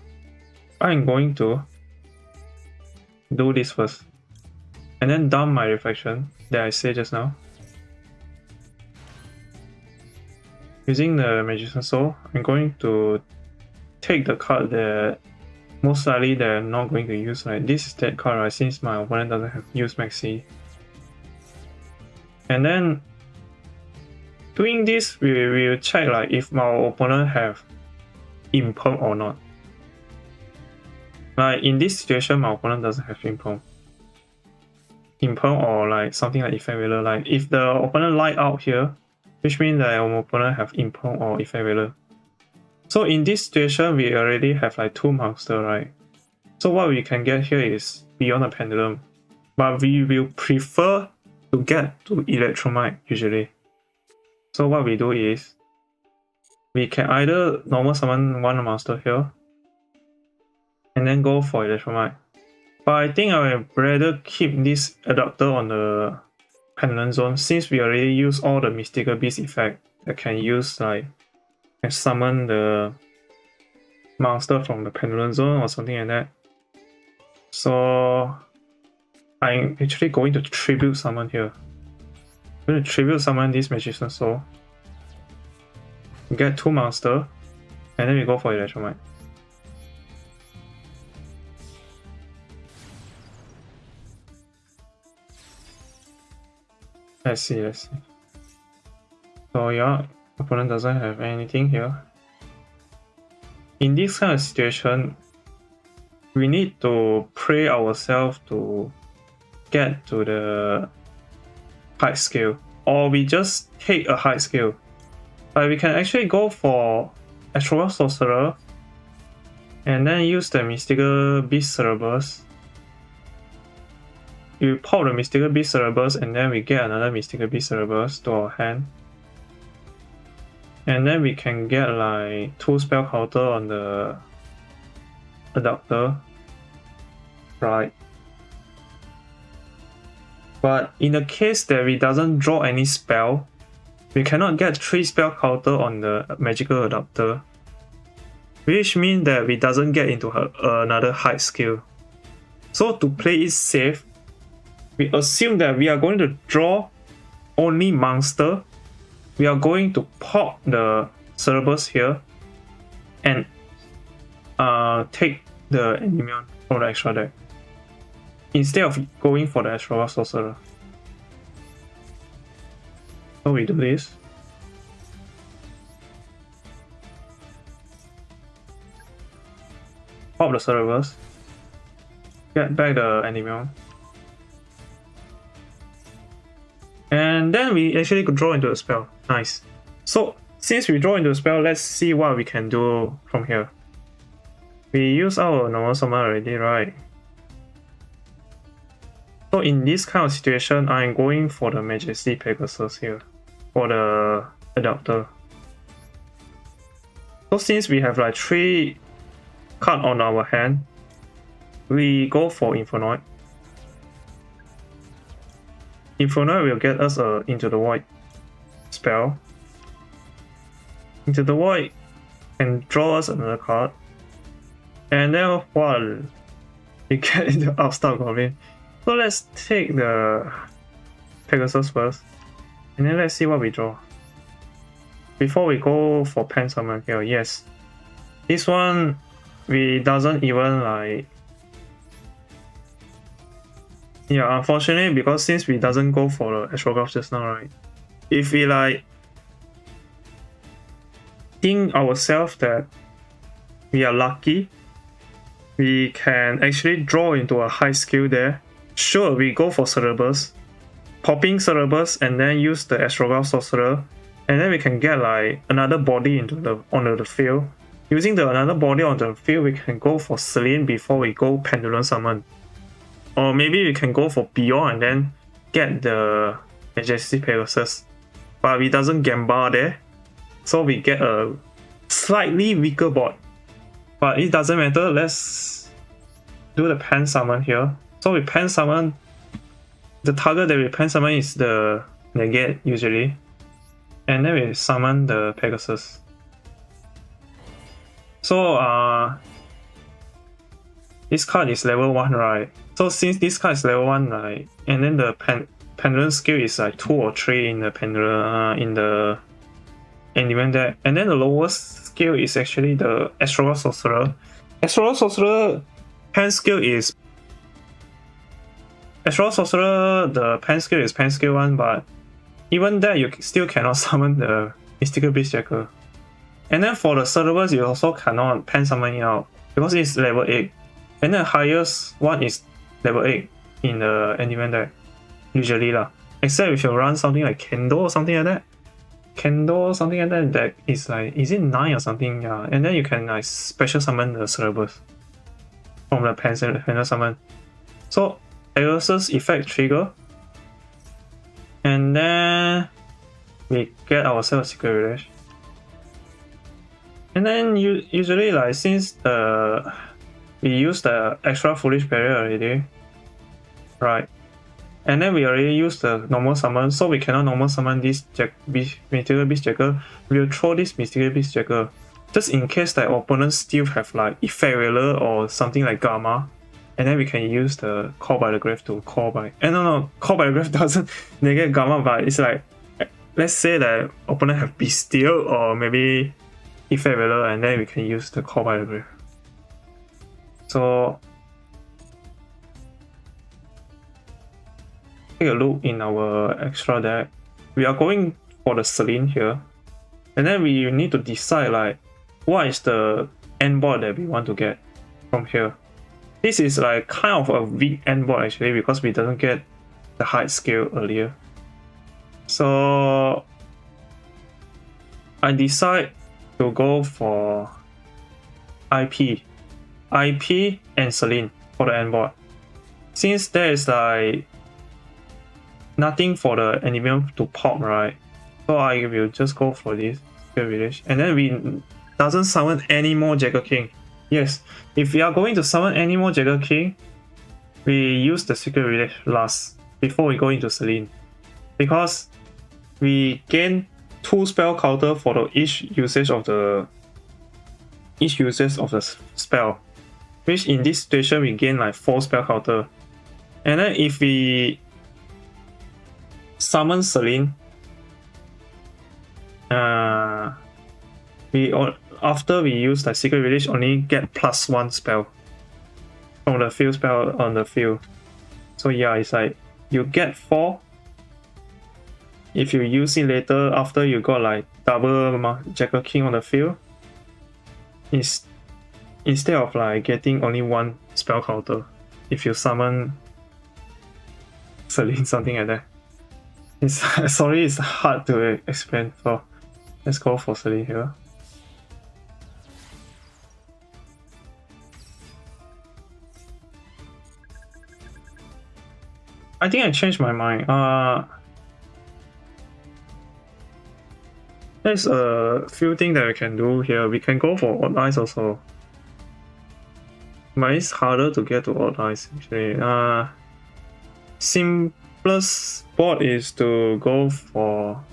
I'm going to do this first. And then dump my reflection that I said just now. Using the Magician Soul, I'm going to take the card that most likely they're not going to use. This is that card, right? Since my opponent doesn't have use Maxi. And then doing this, we will check like if our opponent have imperm or not. Like in this situation, my opponent doesn't have imperm or like something like effect veiler. Like if the opponent light out here, which means that our opponent have imperm or effect veiler. So in this situation, we already have like 2 monsters, right? So what we can get here is Beyond the Pendulum, but we will prefer to get to Electromite usually. So what we do is we can either normal summon 1 monster here and then go for Electromite. But I think I would rather keep this adapter on the Pendulum Zone since we already use all the Mystical Beast effect that can use like can summon the monster from the Pendulum Zone or something like that. So I'm actually going to tribute summon here. I'm going to tribute summon this Magician Soul. Get 2 monsters, and then we go for Electromite. Let's see. So yeah, opponent doesn't have anything here. In this kind of situation, we need to pray ourselves to get to the high skill, or we just take a high skill. But we can actually go for Astral Sorcerer and then use the Mystical Beast Cerebrus. We pop the Mystical Beast Cerebrus and then we get another Mystical Beast Cerebrus to our hand. And then we can get like 2 spell counter on the adapter. Right. But in the case that we doesn't draw any spell, we cannot get 3 spell counter on the magical adapter, which means that we doesn't get into another high skill. So to play it safe, we assume that we are going to draw only monster. We are going to pop the Cerebrus here and take the Endymion from the extra deck instead of going for the Astral Sorcerer. So we do this. Pop the Cerebrus. Get back the Endymion. And then we actually could draw into a spell. Nice. So since we draw into a spell, let's see what we can do from here. We use our normal summon already, right? So in this kind of situation, I'm going for the Majesty Pegasus here for the adapter. So since we have like 3 cards on our hand, we go for Infernoid. Infernoid will get us a Into the Void spell. Into the Void can draw us another card. And then while we get into Upstart Goblin. So let's take the Pegasus first. And then let's see what we draw. Before we go for Pen Summon here, yes. This one we doesn't even like. Yeah, unfortunately, because since we doesn't go for the Astrograph just now, right? If we like think ourselves that we are lucky, we can actually draw into a high skill there. Sure, we go for Cerebrus, popping Cerebrus, and then use the Astrograph Sorcerer, and then we can get like another body onto the field. Using the another body onto the field, we can go for Selene before we go Pendulum Summon. Or maybe we can go for Beyond and then get the Majesty Pegasus. But we doesn't Gamba there, so we get a slightly weaker board. But it doesn't matter, let's do the Pen Summon here. So we Pen Summon, the target that we Pen Summon is the Negate usually. And then we summon the Pegasus. So this card is level 1, right? So since this card is level 1, right, and then the Pendulum skill is like 2 or 3 in the Pendulum in the Endymion deck, and then the lowest skill is actually the Astral Sorcerer. Astral Sorcerer pen skill is Astral Sorcerer. The pen skill is pen skill 1, but even that you still cannot summon the Mystical Beast Jacker. And then for the Cerberus, you also cannot pen summon it out because it's level 8. And the highest one is level 8 in the Endymion deck, usually lah. Except if you run something like Kendo or something like that. Kendo, something like that, that is like, is it 9 or something? Yeah. And then you can like special summon the Cerberus from the panel summon. So Exorcist effect trigger. And then we get ourselves Secret Village. And then usually like since we use the extra Foolish Barrier already, right? And then we already used the normal summon, so we cannot normal summon this Mystical Beast Jacker. We'll throw this Mystical Beast Jacker just in case the opponents still have like Effect Wailer or something like Gamma. And then we can use the Call by the Grave to call by. And no, Call by the Grave doesn't negate Gamma, but it's like, let's say that opponent have Bestial or maybe Effect Wailer, and then we can use the Call by the Grave. So take a look in our extra deck. We are going for the Celine here, and then we need to decide like what is the end board that we want to get from here. This is like kind of a weak end board actually because we didn't get the height scale earlier. So I decide to go for IP and Celine for the end board. Since there is like nothing for the Endymion to pop, right? So I will just go for this Secret Village. And then we doesn't summon any more Jacker King. Yes, if we are going to summon any more Jacker King, we use the Secret Village last before we go into Celine. Because we gain 2 spell counter for the each usage of the spell. Which in this situation we gain like 4 spell counter. And then if we summon Celine, after we use the Secret Village only get +1 spell from the field spell on the field. So yeah, it's like you get 4 if you use it later after you got like double Jacker King on the field. Instead of like getting only 1 spell counter if you summon Celine, something like that. Sorry, it's hard to explain, so let's go for Celine here. I think I changed my mind. There's a few things that we can do here. We can go for Odd Eyes also. But it's harder to get to Odd Eyes actually. Simplest board is to go for.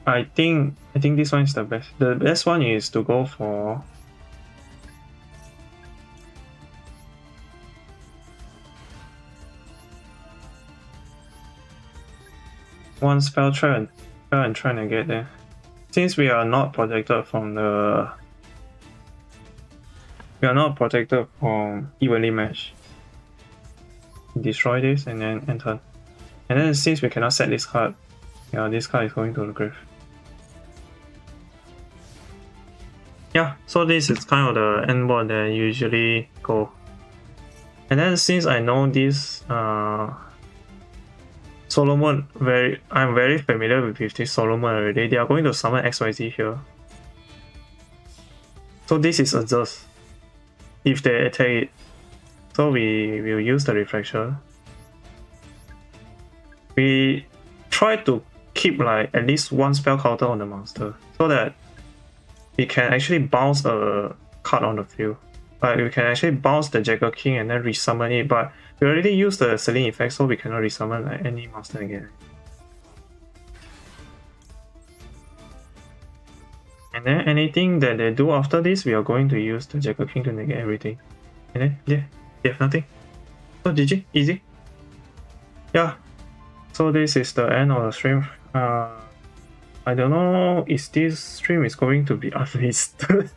I think this one is the best. The best one is to go for. One spell try and try and get there. Since we are not protected from the. We are not protected from evenly match. Destroy this and then enter. And then since we cannot set this card, yeah, this card is going to the grave. Yeah, so this is kind of the end board that I usually go. And then since I know this Solomon, I'm very familiar with this Solomon already. They are going to summon XYZ here. So this is a just if they attack it. So we will use the reflection. We try to keep like at least 1 spell counter on the monster so that we can actually bounce a card on the field. Like we can actually bounce the Jacker King and then resummon it, but we already used the Celine effect, so we cannot resummon like any monster again. And then anything that they do after this, we are going to use the Jacker King to negate everything. And then yeah, they have nothing. So GG, easy. Yeah. So this is the end of the stream. I don't know if this stream is going to be unlisted.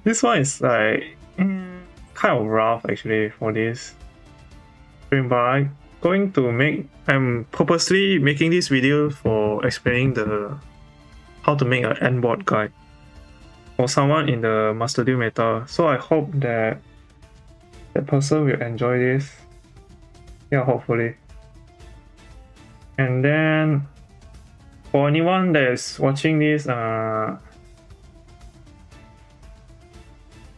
This one is like kind of rough actually for this stream, but I'm purposely making this video for explaining how to make an end board guide for someone in the Master Duel meta. So I hope that that person will enjoy this. Yeah, hopefully. And then for anyone that is watching this,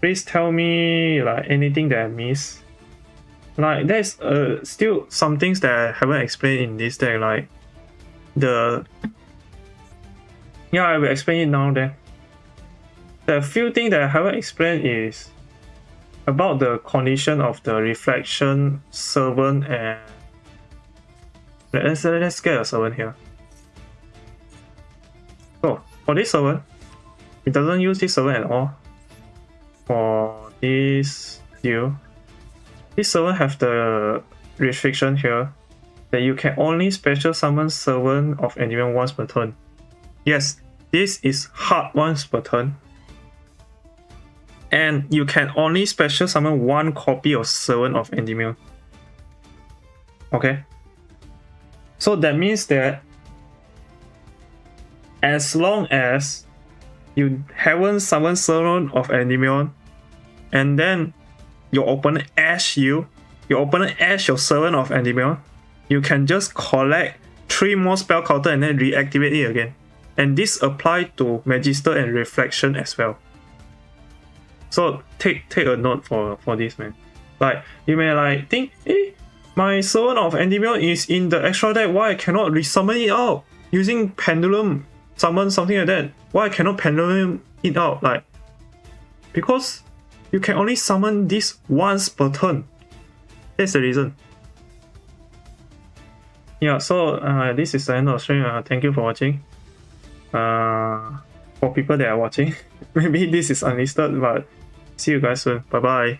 please tell me like anything that I missed. Like there's still some things that I haven't explained in this deck, like I will explain it now then. The few things that I haven't explained is about the condition of the reflection servant, and let's get a servant here. So for this servant, it doesn't use this servant at all. For this deal, this servant have the restriction here that you can only special summon servant of Endymion once per turn. Yes, this is hard once per turn. And you can only special summon one copy of servant of Endymion. Okay? So that means that as long as you haven't summoned servant of Endymion, and then your opponent asks your servant of Endymion, you can just collect 3 more spell counter and then reactivate it again. And this applies to Magister and Reflection as well. So take a note for this, man. Like you may like think, my servant of Endymion is in the extra deck, why I cannot resummon it out using pendulum summon, something like that? Why I cannot pendulum it out? Like, because you can only summon this once per turn. That's the reason. Yeah, so this is the end of the stream. Thank you for watching. For people that are watching, maybe this is unlisted, but see you guys soon. Bye bye.